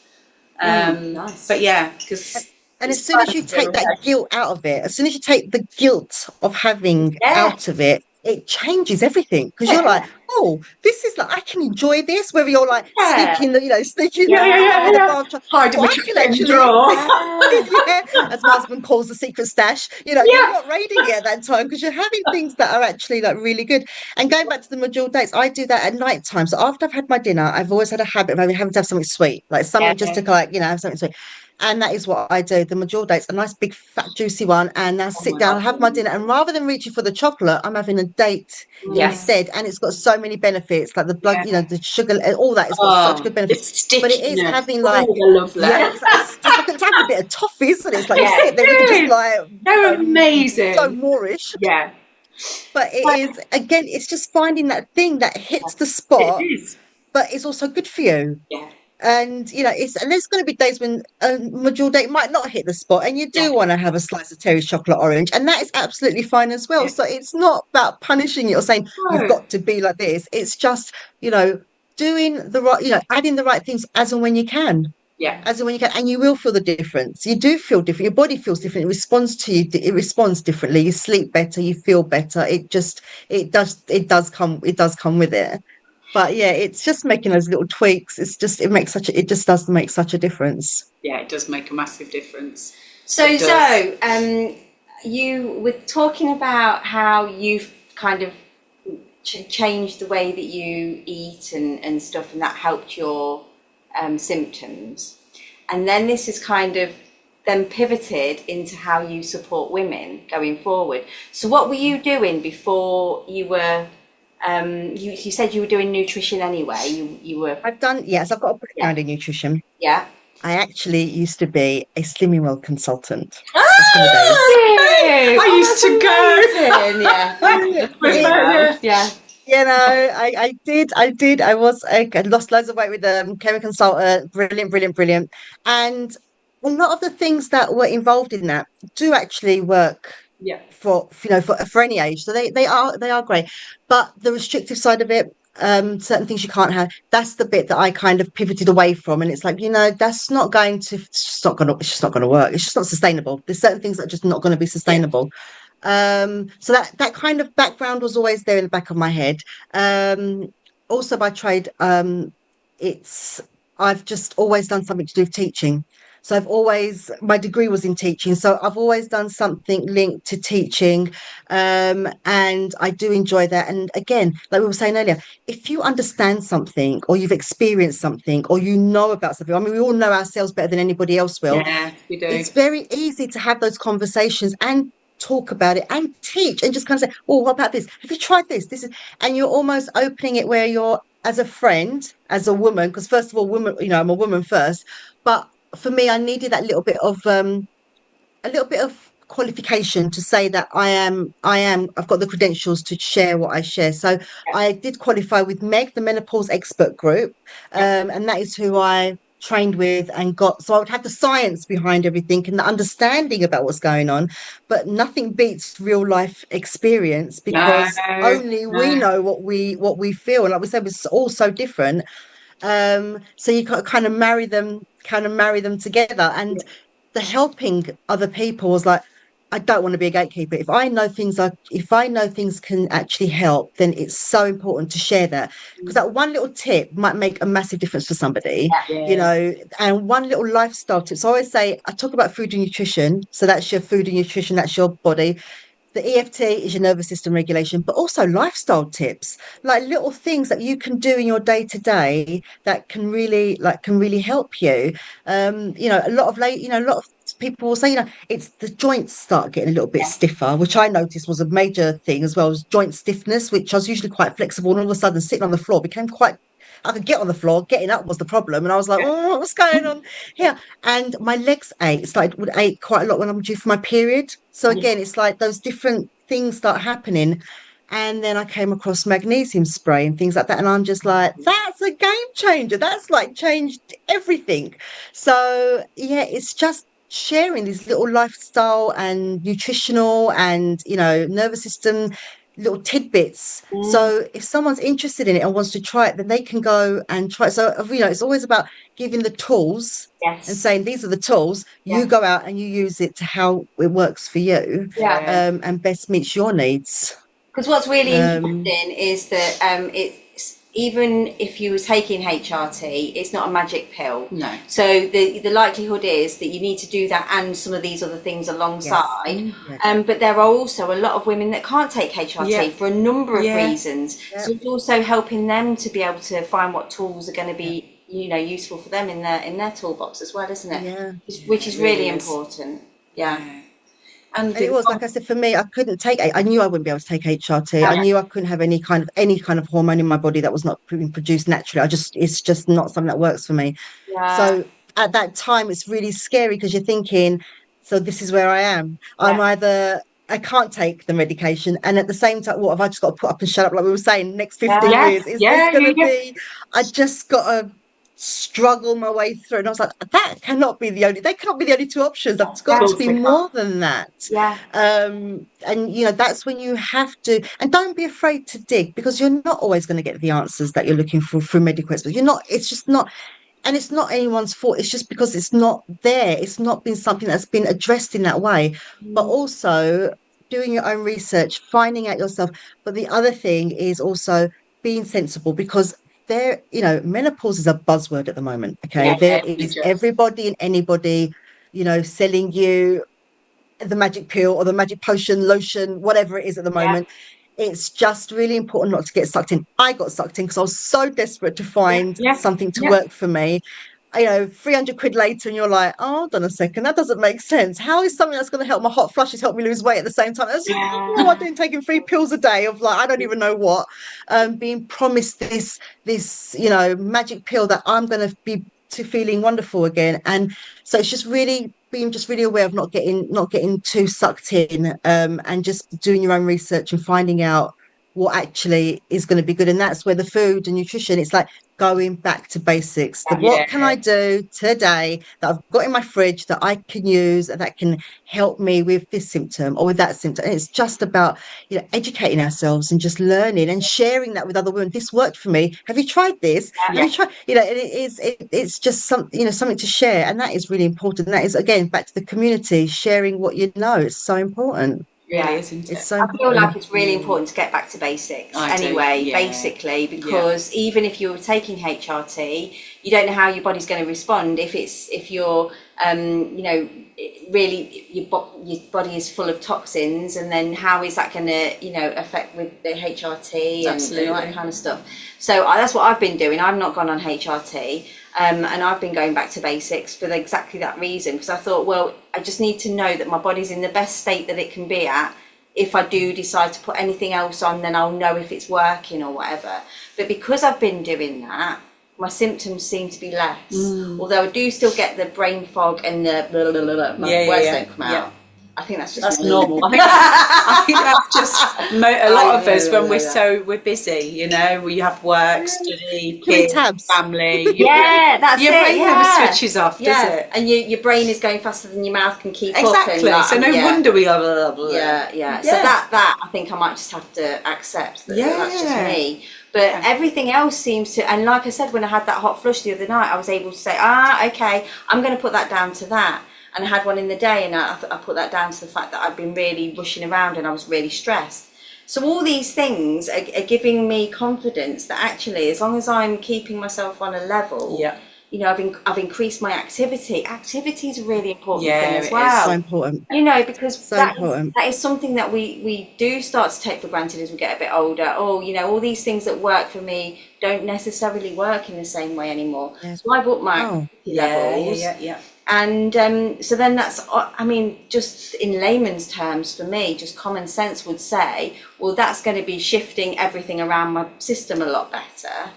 Nice. But yeah, because And as soon as you take that guilt out of it, as soon as you take the guilt of having Yeah. out of it, it changes everything because you're like, oh, this is like I can enjoy this. Whether you're like Yeah. sneaking Yeah. in the bar, hiding my I can chocolate in the actually, drawer. yeah, as my husband calls the secret stash. You're not raiding it at that time because you're having things that are actually like really good. And going back to the Majul dates, I do that at night time. So after I've had my dinner, I've always had a habit of having to have something sweet, like something just to like have something sweet. And that is what I do. The Majul dates, a nice big fat juicy one, and now Oh sit my down, God. have my dinner, and rather than reaching for the chocolate, I'm having a date Yes. instead. And it's got so many benefits, like the blood, Yeah. the sugar, all that. It's got such Oh, good the benefits. But it is stickiness. having Oh, like, I love yeah, that. it's like it's having a bit of toffee, isn't it? It's like you Yeah. sit there, you can just Dude, like they're so amazing. Moorish. Yeah, But it is again, it's just finding that thing that hits the it spot, is. but it's also good for you. Yeah, And and there's going to be days when a Majul date might not hit the spot, and you yeah, do want to have a slice of Terry's chocolate orange, and that is absolutely fine as well. yeah. So it's not about punishing you or saying you've No. got to be like this. It's just doing the right, adding the right things as and when you can, Yeah, as and when you can, and you will feel the difference. You do feel different. Your body feels different. It responds to you. It responds differently. You sleep better. You feel better. It does come with it. But yeah, it's just making those little tweaks. It just does make such a difference. yeah, it does make a massive difference. So, It does. you were talking about how you've kind of changed the way that you eat and stuff, and that helped your symptoms. And then this is kind of then pivoted into how you support women going forward. So, what were you doing before you were? You said you were doing nutrition anyway. You were, I've got a Yeah. background in nutrition. yeah. I actually used to be a Slimming World consultant Ah, back in the days. I used to go. Yeah. With her, Yeah. I was, I lost loads of weight with them, became a consultant, brilliant, brilliant, brilliant. And a lot of the things that were involved in that do actually work Yeah. For any age. So they are great. But the restrictive side of it, certain things you can't have, that's the bit that I kind of pivoted away from. And it's like, that's not going to, it's just not gonna work. It's just not sustainable. There's certain things that are just not going to be Yeah. sustainable. So that kind of background was always there in the back of my head. Um, Also by trade, it's I've just always done something to do with teaching. So my degree was in teaching. So I've always done something linked to teaching. And I do enjoy that. And again, like we were saying earlier, if you understand something or you've experienced something or you know about something, I mean, we all know ourselves better than anybody else will. Yeah, we do. It's very easy to have those conversations and talk about it and teach and just kind of say, oh, what about this? Have you tried this? And you're almost opening it where you're, as a friend, as a woman, because first of all, woman, I'm a woman first, but for me, I needed that little bit of qualification to say that I've got the credentials to share what I share. So Yeah. I did qualify with Meg, the menopause expert group, Yeah. and that is who I trained with and got. So I would have the science behind everything and the understanding about what's going on, but nothing beats real life experience No, because only we no. know what we feel. And like we said, it's all so different. So you kind of marry them together. And Yeah. the helping other people was like, I don't want to be a gatekeeper. If I know things can actually help, then it's so important to share that, because that one little tip might make a massive difference for somebody, Yeah. and one little lifestyle tip. So I always say, I talk about food and nutrition. So that's your food and nutrition, that's your body. The EFT is your nervous system regulation, but also lifestyle tips, like little things that you can do in your day to day that can really help you. A lot of people will say, it's the joints start getting a little bit Yeah. stiffer, which I noticed was a major thing as well as joint stiffness, which I was usually quite flexible, and all of a sudden sitting on the floor became quite. I could get on the floor, getting up was the problem, and I was like, Yeah. "Oh, what's going on here?" And my legs ache. It's like would ache quite a lot when I'm due for my period. So Yeah. again, it's like those different things start happening. And then I came across magnesium spray and things like that. And I'm just like, that's a game changer. That's like changed everything. So yeah, it's just sharing these little lifestyle and nutritional and, nervous system little tidbits. Mm. So if someone's interested in it and wants to try it, then they can go and try it. So, it's always about giving the tools and Yes. saying, these are the tools, you Yeah. go out and you use it to how it works for you, Yeah. and best meets your needs. Because what's really Um, interesting is that it's even if you were taking HRT, it's not a magic pill. No. So the likelihood is that you need to do that and some of these other things yes. alongside. Mm. Yeah. But there are also a lot of women that can't take HRT Yeah. for a number of Yeah. reasons. Yeah. So it's also helping them to be able to find what tools are going to Yeah. be, useful for them in their toolbox as well, isn't it? Yeah. Which is It really really is. important. Yeah. Yeah. And And it was, like I said, for me, I couldn't take it. I knew I wouldn't be able to take HRT. I knew I couldn't have any kind of hormone in my body that was not being produced naturally. It's just not something that works for me. Yeah. So at that time, it's really scary because you're thinking, so this is where I am. Yeah. I can't take the medication. And at the same time, what have I just got to put up and shut up? Like we were saying, next 15 Yeah. yes. years, is this Yeah. going Yeah. to Yeah. be, I just got to struggle my way through. And I was like, they cannot be the only two options. There's Of got to course be they can't. more than that. Yeah. And that's when you have to, and don't be afraid to dig, because you're not always going to get the answers that you're looking for through medical experts. It's just not, and it's not anyone's fault. It's just because it's not there. It's not been something that's been addressed in that way. But also doing your own research, finding out yourself. But the other thing is also being sensible, because menopause is a buzzword at the moment. Okay. Yeah. There It is just. everybody and anybody, selling you the magic pill or the magic potion, lotion, whatever it is at the Yeah. moment. It's just really important not to get sucked in. I got sucked in because I was so desperate to Yeah. find Yeah. something to Yeah. work for me. 300 quid later, and you're like, oh, hold on a second, that doesn't make sense. How is something that's going to help my hot flushes help me lose weight at the same time? What am I Yeah. doing taking 3 pills a day of, like, I don't even know what? Being promised this magic pill that I'm going to be to feeling wonderful again. And so it's just really being just really aware of not getting too sucked in, and just doing your own research and finding out what actually is going to be good. And that's where the food and nutrition, it's like going back to basics. Yeah. What can I do today that I've got in my fridge that I can use that can help me with this symptom or with that symptom? And it's just about, educating ourselves and just learning and sharing that with other women. This worked for me. Have you tried this? Have you tried, and it's just something to share. And that is really important. And that is, again, back to the community, sharing what you know. It's so important. Really, isn't It's it? so I feel important. like it's really important to get back to basics I do, anyway, yeah. basically, because even if you're taking HRT, you don't know how your body's going to respond if you're, really your body is full of toxins, and then how is that going to, affect with the HRT and all that kind of stuff. So that's what I've been doing. I've not gone on HRT. And I've been going back to basics for exactly that reason, because I thought, well, I just need to know that my body's in the best state that it can be at. If I do decide to put anything else on, then I'll know if it's working or whatever. But because I've been doing that, my symptoms seem to be less. Although I do still get the brain fog and the my words don't come out. I think that's just normal. I think that's just a lot of us when we're busy, we have work, study, kids, family. That's your it. brain never switches off, does it? And your brain is going faster than your mouth can keep up. Exactly. So no wonder we are. So that I think I might just have to accept that that's just me. But everything else seems to, and like I said, when I had that hot flush the other night, I was able to say, okay, I'm going to put that down to that. And I had one in the day, and I put that down to the fact that I'd been really rushing around and I was really stressed. So all these things are giving me confidence that actually, as long as I'm keeping myself on a level, I've increased my activity. Activity is a really important thing as well. It's so important. Because that is something that we do start to take for granted as we get a bit older. All these things that work for me don't necessarily work in the same way anymore. So I've upped my activity levels. And so then that's, just in layman's terms for me, just common sense would say, well, that's going to be shifting everything around my system a lot better,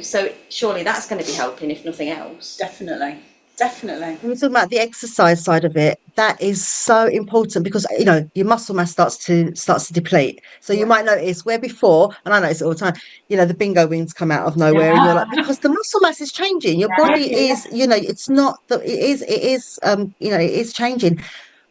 so surely that's going to be helping, if nothing else. Definitely. When we're talking about the exercise side of it, that is so important because your muscle mass starts to deplete. So you might notice where before, and I notice it all the time, the bingo wings come out of nowhere, and you're like, because the muscle mass is changing. Your body is, it's not that it is changing.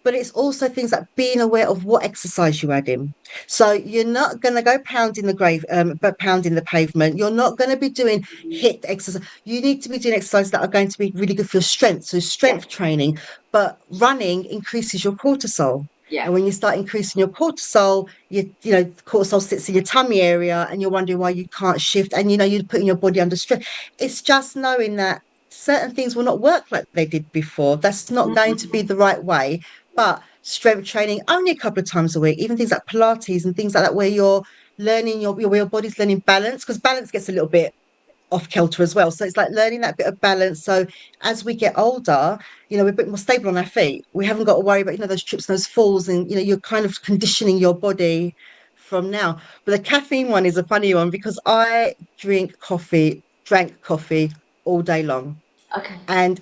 But it's also things like being aware of what exercise you add in. So you're not going to go pounding but pounding the pavement. You're not going to be doing HIIT exercise. You need to be doing exercises that are going to be really good for your strength. So strength training, but running increases your cortisol. And when you start increasing your cortisol, cortisol sits in your tummy area, and you're wondering why you can't shift, and you're putting your body under stress. It's just knowing that certain things will not work like they did before. That's not going to be the right way. But strength training only a couple of times a week, even things like Pilates and things like that, where you're learning where your body's learning balance, because balance gets a little bit off kilter as well. So it's like learning that bit of balance. So as we get older, we're a bit more stable on our feet. We haven't got to worry about, those trips, those falls, and, you're kind of conditioning your body from now. But the caffeine one is a funny one because I drank coffee all day long. Okay. And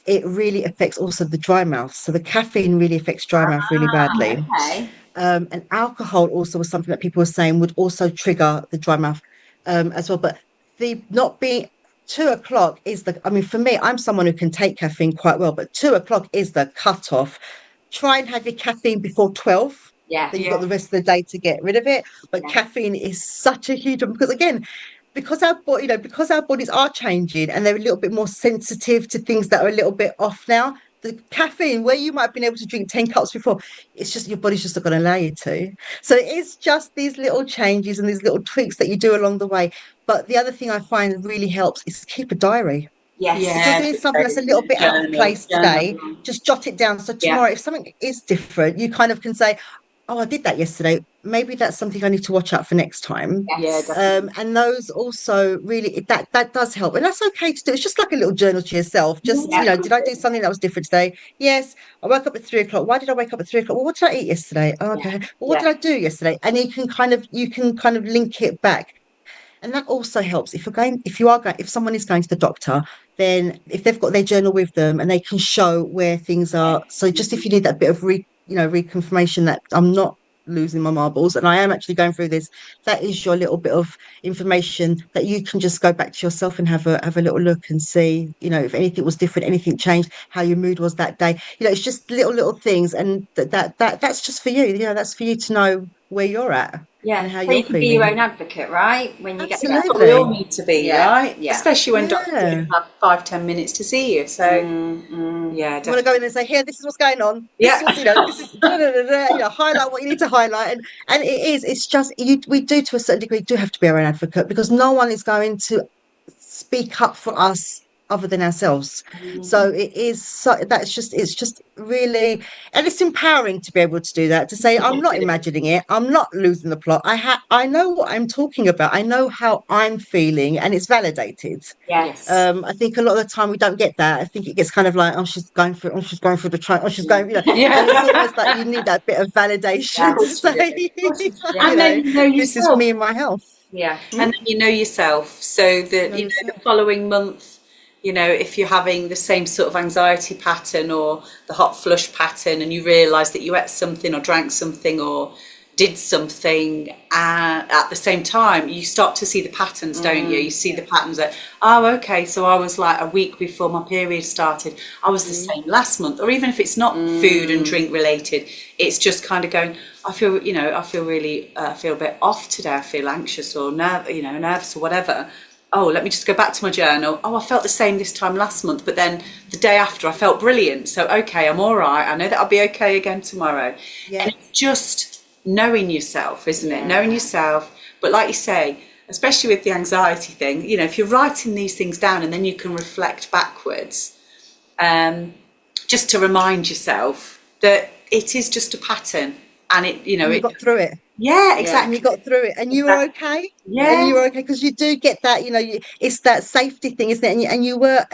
it really affects also the dry mouth. So the caffeine really affects dry mouth really badly. Okay. And alcohol also was something that people were saying would also trigger the dry mouth as well. But the not being 2 o'clock is for me, I'm someone who can take caffeine quite well, but 2 o'clock is the cutoff. Try and have your caffeine before 12. Then you've got the rest of the day to get rid of it. But caffeine is such a huge one because, again, because our bodies are changing and they're a little bit more sensitive to things that are a little bit off now. The caffeine, where you might have been able to drink 10 cups before, it's just your body's just not going to allow you to. So it's just these little changes and these little tweaks that you do along the way. But the other thing I find really helps is keep a diary. Yes. If you're doing something that's a little bit out of place today, just jot it down. So tomorrow, if something is different, you kind of can say, oh, I did that yesterday. Maybe that's something I need to watch out for next time. And those also really, that does help. And that's okay to do. It's just like a little journal to yourself. Just, did I do something that was different today? Yes. I woke up at 3 o'clock. Why did I wake up at 3 o'clock? Well, what did I eat yesterday? Oh, okay. Well, what did I do yesterday? And you can kind of link it back. And that also helps if someone is going to the doctor, then if they've got their journal with them and they can show where things are. So just if you need that bit of reconfirmation that I'm not losing my marbles, and I am actually going through this, that is your little bit of information that you can just go back to yourself and have a little look and see, if anything was different, anything changed, how your mood was that day. It's just little things, and that's just for you. That's for you to know where you're at and Yeah, how so you're you can be your feeling. own advocate, right? When you get to that That's what we all Absolutely. need to be, yeah, right? yeah. Especially when doctors Yeah. only have 5-10 minutes to see you. So yeah, You want to go definitely. in and say, here, this is what's going on. This Yeah. was, this is, da, da, da, da, highlight what you need to highlight. And it's just, we do to a certain degree, do have to be our own advocate, because no one is going to speak up for us other than ourselves. So it's just really, and it's empowering to be able to do that, to say, I'm not imagining it, I'm not losing the plot. I know what I'm talking about. I know how I'm feeling, and it's validated. Yes. I think a lot of the time we don't get that. I think it gets kind of like, she's going through the train, she's going, and it's almost like you need that bit of Yeah. validation Of to course you do. say, Of course you do. Yeah. And then you know this is yourself. me and my health. Yeah. Hmm? And then you know yourself, so that Know the yourself. following month, if you're having the same sort of anxiety pattern or the hot flush pattern, and you realise that you ate something or drank something or did something at the same time, you start to see the patterns, don't you? You see the patterns that, oh, okay, so I was like a week before my period started, I was the same last month. Or even if it's not food and drink related, it's just kind of going, I feel really, I feel a bit off today, I feel anxious or nervous or whatever. Oh, let me just go back to my journal. Oh, I felt the same this time last month, but then the day after I felt brilliant. So, okay, I'm all right. I know that I'll be okay again tomorrow. Yeah. And it's just knowing yourself, isn't it? Yeah. Knowing yourself. But like you say, especially with the anxiety thing, if you're writing these things down and then you can reflect backwards, just to remind yourself that it is just a pattern, and And you got through it. yeah, Yeah. And you exactly. got through it, and you were Exactly. okay. And Yeah, you were okay, because you do get that, it's that safety thing, isn't it? And you were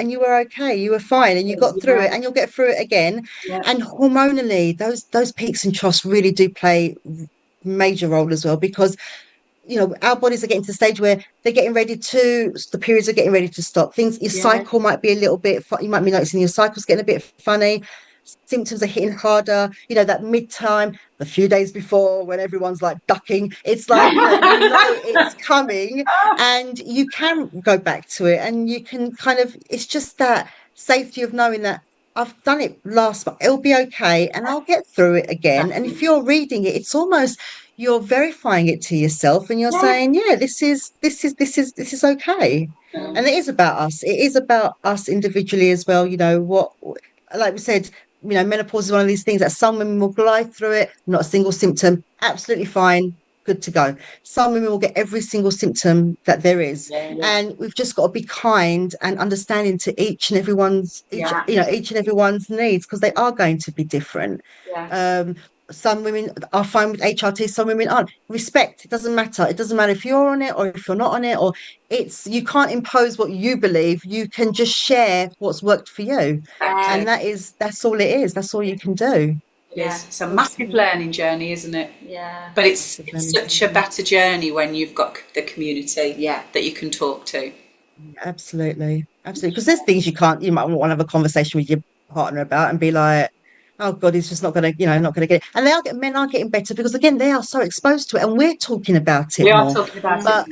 okay, you were fine, and you got through yeah, it, and you'll get through it again. yeah, And hormonally, those peaks and troughs really do play major role as well, because our bodies are getting to the stage where the periods are getting ready to stop. Your yeah, cycle might be a little bit, you might be noticing your cycle's getting a bit funny. Symptoms are hitting harder, that mid time, the few days before, when everyone's like ducking. It's like, it's coming, and you can go back to it, and you can kind of, it's just that safety of knowing that I've done it last month, it'll be okay, and I'll get through it again. And if exactly. you're reading it, it's almost, you're verifying it to yourself, and you're Yeah, saying, yeah, this is okay. And it is about us, individually as well. What, like we said, menopause is one of these things that some women will glide through it, not a single symptom, absolutely fine, good to go. Some women will get every single symptom that there is. yeah, And we've just got to be kind and understanding to yeah, each and everyone's needs, because they are going to be different. yeah. Um, some women are fine with HRT, some women aren't. Respect, it doesn't matter. It doesn't matter if you're on it or if you're not on it, or you can't impose what you believe. You can just share what's worked for you. And Exactly. that's all it is. That's all you can do. It Yeah. is. It's a massive Absolutely. learning journey, isn't it? Yeah. But it's Massive it's learning such a journey. better journey when you've got the community Yeah. that you can talk to. Absolutely. Absolutely. Because there's things you might want to have a conversation with your partner about and be like, oh God, he's just not gonna, not gonna get it. And men are getting better, because again, they are so exposed to it, and we're talking about We it are more. talking about it. But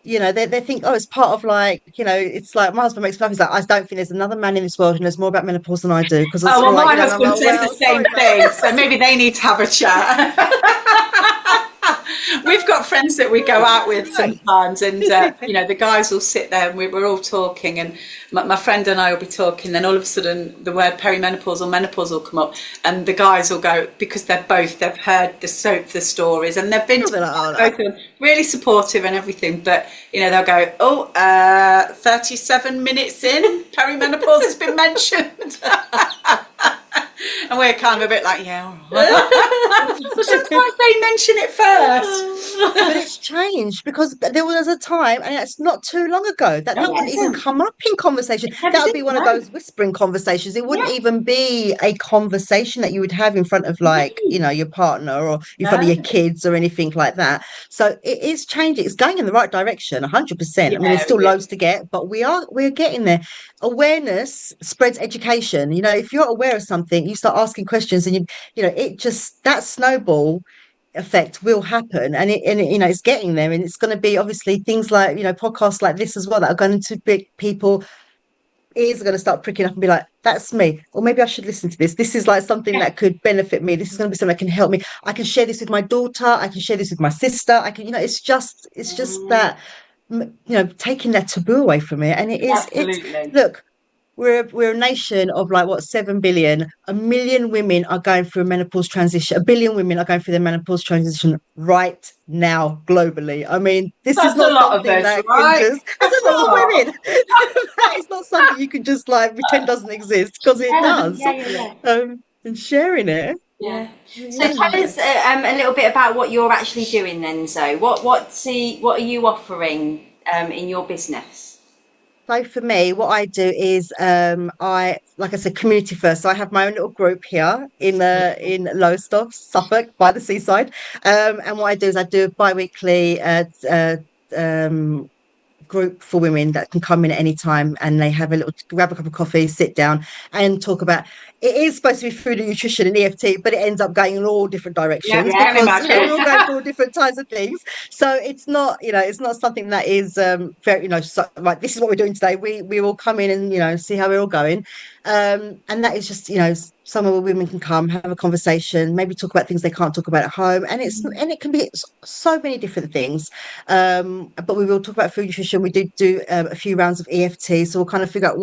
they think, oh, it's part of, like, it's like my husband makes me laugh. He's like, I don't think there's another man in this world who knows more about menopause than I do, because it's Oh, sort well, of like, my and I'm husband like, says the well, same sorry, mate. thing, so maybe they need to have a chat. We've got friends that we go out with Right. sometimes, and the guys will sit there and we're all talking, and my friend and I will be talking. Then all of a sudden, the word perimenopause or menopause will come up, and the guys will go, because they've heard the stories, and they've been I'll to be like, oh, both of them, really supportive and everything. But they'll go, 37 minutes in, perimenopause has been mentioned. And we're kind of a bit like, yeah, all right. But no. sometimes they mention it But first. it's changed, because there was a time, and it's not too long ago, that No, that it wouldn't even isn't. come up in conversation. It never That would did. be one of No. those whispering conversations. It wouldn't Yeah. even be a conversation that you would have in front of, like, No. your partner or in front of your No. kids or anything like that. So it is changing. It's going in the right direction, 100%. I mean, there's Yeah, still it loads is. to get, but we're getting there. Awareness spreads education. If you're aware of something, you start asking questions, and it just, that snowball, effect will happen, it's getting there, and it's going to be obviously things like podcasts like this as well that are going to be people ears are going to start pricking up and be like, that's me, or maybe I should listen to this. This is like something that could benefit me. This is going to be something that can help me. I can share this with my daughter. I can share this with my sister. I can, it's just that, taking that taboo away from it. And it's, Absolutely. look, we're a nation of like what, 7 billion. A million women are going through a menopause transition. A billion women are going through their menopause transition right now globally. I mean, this is That's a not lot of something us, that can right? just. That's That's a a lot of lot. women. It's not something you can just like pretend doesn't exist, because it Yeah, does. yeah, yeah, yeah. And sharing it, Yeah. So yeah. tell us a little bit about what you're actually doing then, Zoe. What are you offering in your business? So for me, what I do is I like I said, community first. So I have my own little group here in Lowestoft, Suffolk, by the seaside. And what I do is I do a bi-weekly um group for women that can come in at any time, and they have a little grab a cup of coffee, sit down and talk about, it is supposed to be food and nutrition and EFT, but it ends up going in all different Yeah, directions I can because we're all going imagine. through all different types of things. So it's not something that is very, like, this is what we're doing today. We will come in and see how we're all going. And that is just, some of the women can come, have a conversation, maybe talk about things they can't talk about at home, and it can be so many different things. But we will talk about food nutrition. We do a few rounds of EFT, so we'll kind of figure out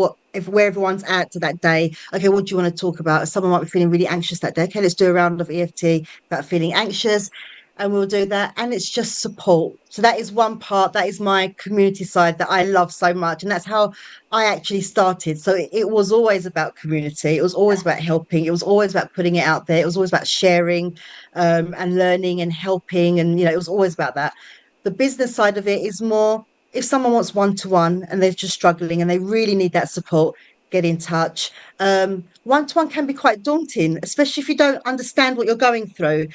where everyone's at to that day. Okay, what do you want to talk about? Someone might be feeling really anxious that day. Okay, let's do a round of EFT about feeling anxious, and we'll do that. And it's just support. So that is one part. That is my community side that I love so much, and that's how I actually started. So it was always about community. It was always about helping. It was always about putting it out there. It was always about sharing, and learning and helping, and it was always about that. The business side of it is more, if someone wants one-to-one and they're just struggling and they really need that support, get in touch. One-to-one can be quite daunting, especially if you don't understand what you're going through.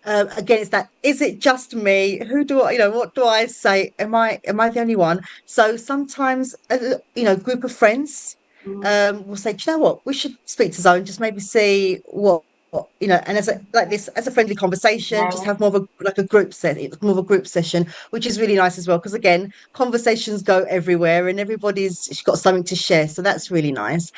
Again, it's that, is it just me? Who do I, what do I say? Am I the only one? So sometimes group of friends will say, do you know what, we should speak to Zoe and just maybe see and as a friendly conversation, just Yeah. have more of a like a group set, more of a group session, which is really nice as well, because again, conversations go everywhere and everybody's got something to share, so that's really nice.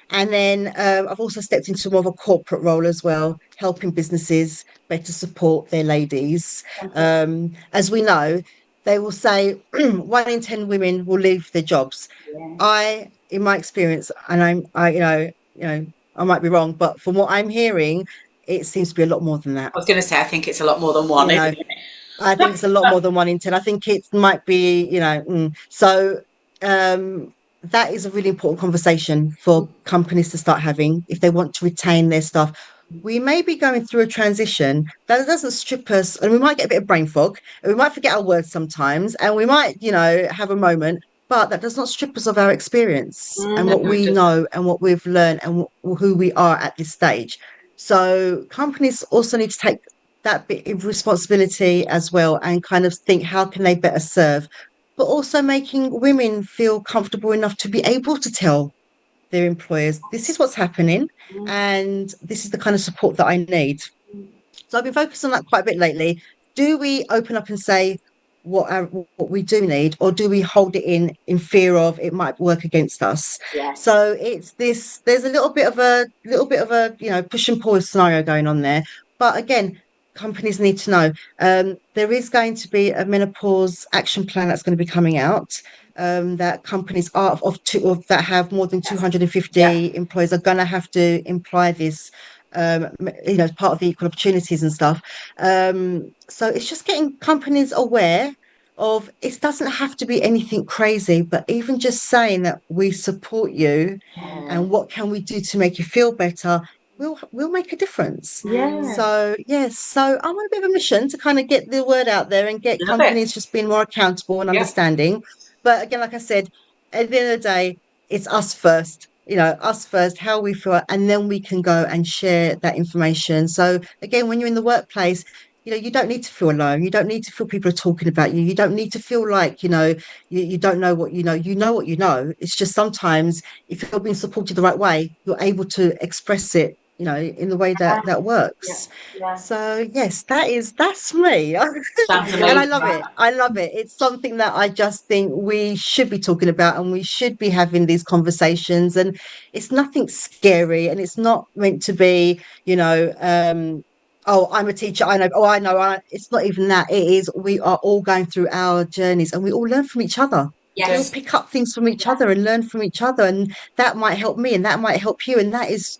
And then I've also stepped into more of a corporate role as well, helping businesses better support their ladies. As we know, they will say 1 in 10 women will leave their jobs. Yeah. In my experience, and I might be wrong, but from what I'm hearing, it seems to be a lot more than that. I was going to say, I think it's a lot more than You one, isn't know, it? I think it's a lot more than 1 in 10. I think it might be, so that is a really important conversation for companies to start having if they want to retain their staff. We may be going through a transition that doesn't strip us, and we might get a bit of brain fog, and we might forget our words sometimes, and we might, have a moment, but that does not strip us of our experience and No, what it we doesn't. know and what we've learned and who we are at this stage. So companies also need to take that bit of responsibility as well, and kind of think, how can they better serve, but also making women feel comfortable enough to be able to tell their employers, this is what's happening and this is the kind of support that I need. So I've been focused on that quite a bit lately. Do we open up and say what we do need, or do we hold it in fear of it might work against us? Yes. So it's this. There's a little bit of a push and pull scenario going on there. But again, companies need to know there is going to be a menopause action plan that's going to be coming out. That companies are that have more than Yeah. 250 employees are going to have to imply this, as part of the equal opportunities and stuff. So it's just getting companies aware of, it doesn't have to be anything crazy, but even just saying that we support you Yeah. and what can we do to make you feel better will make a difference. Yeah. So yes, so I'm on a bit of a mission to kind of get the word out there and get Love it. companies just being more accountable and Yeah. understanding. But again, like I said, at the end of the day, it's us first, us first, how we feel, and then we can go and share that information. So again, when you're in the workplace, you don't need to feel alone. You don't need to feel people are talking about you. You don't need to feel like, you don't know what you know. You know what you know. It's just sometimes if you're being supported the right way, you're able to express it, in the way that Yeah, works. yeah. So yes, that's me. Sounds And I amazing. love it. I love it. It's something that I just think we should be talking about, and we should be having these conversations. And it's nothing scary, and it's not meant to be, oh, I'm a teacher, I know, oh, I know. It's not even that. It is, we are all going through our journeys, and we all learn from each other. We all Yes. pick up things from each other and learn from each other, and that might help me, and that might help you, and that's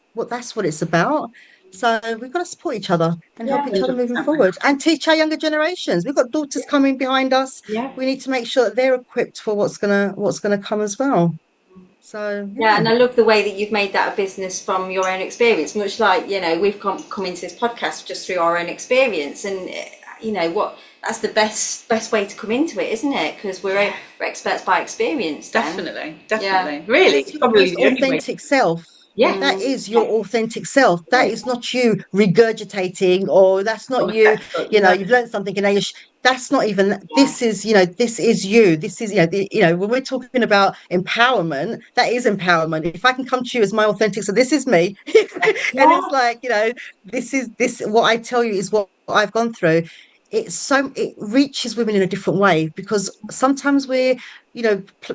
what it's about. So we've got to support each other and help Yeah. each other moving 100%. forward, and teach our younger generations. We've got daughters coming behind us. Yeah. We need to make sure that they're equipped for what's gonna come as well. So Yeah, yeah, and I love the way that you've made that a business from your own experience, much like, we've come into this podcast just through our own experience. And, what that's the best way to come into it, isn't it? Because we're experts by experience then. Definitely. Really, that's it's your probably most the only way. authentic self. Yeah. That is your authentic self. That is not you regurgitating, or that's not you, No. you've learned something and now that's not even, this is, this is you. This is, when we're talking about empowerment, that is empowerment. If I can come to you as my authentic, so this is me. And Yeah. it's like, this, what I tell you is what I've gone through. It reaches women in a different way, because sometimes we're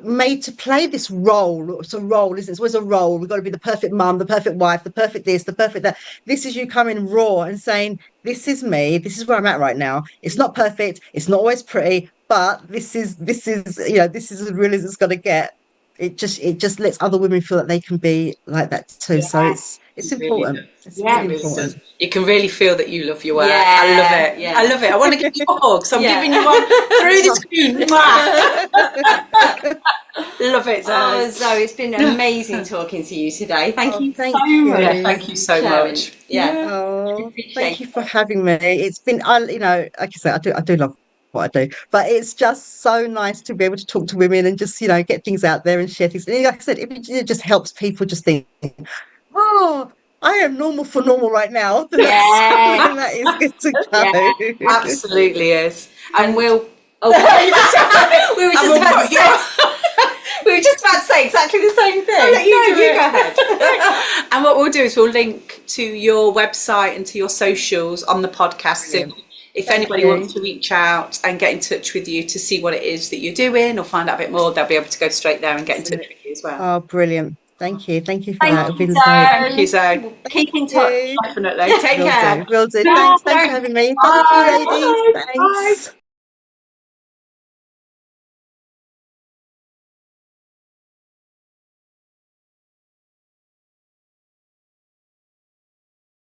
made to play this role. It's a role, isn't it? It's always a role. We've got to be the perfect mum, the perfect wife, the perfect this, the perfect that. This is you coming raw and saying, this is me, this is where I'm at right now. It's not perfect, it's not always pretty, but this is as real as it's gonna get. It just lets other women feel that they can be like that too. So Yeah. it's It really important. does. It's Yeah. really It really important. does. You can really feel that you love your work. I love Yeah. it. Yeah. I love it. I want to give you a hug, so I'm Yeah. giving you one through the screen. Mwah. Love it, Oh, Zoe. Zoe, it's been amazing talking to you today. Thank Oh, you thank so much Yeah, you. thank you so sharing. much. Yeah, Yeah. Oh, thank appreciate you it. for having me. It's been, like I said, I do love what I do, but it's just so nice to be able to talk to women and just, get things out there and share things. And like I said, it just helps people just think, oh, I am normal for normal right now. Then Yeah, that is good to yeah, go. Absolutely is. and And we'll. Oh, we were and just we'll about to put you. say. We were just about to say exactly the same thing. I'll let you do You it. go ahead. And what we'll do is we'll link to your website and to your socials on the podcast. So Brilliant. if Thank anybody you. wants to reach out and get in touch with you to see what it is that you're doing or find out a bit more, they'll be able to go straight there and get in touch with you as well. Oh, brilliant. Thank you. Thank you for Thank that. It's you, been great. Thank you, Zoe. Zoe. We'll keep in touch. You. Definitely. Take Will do. care. Will do. Bye. Thanks. Thanks for having me. Thank you, Bye. ladies. Bye. Thanks.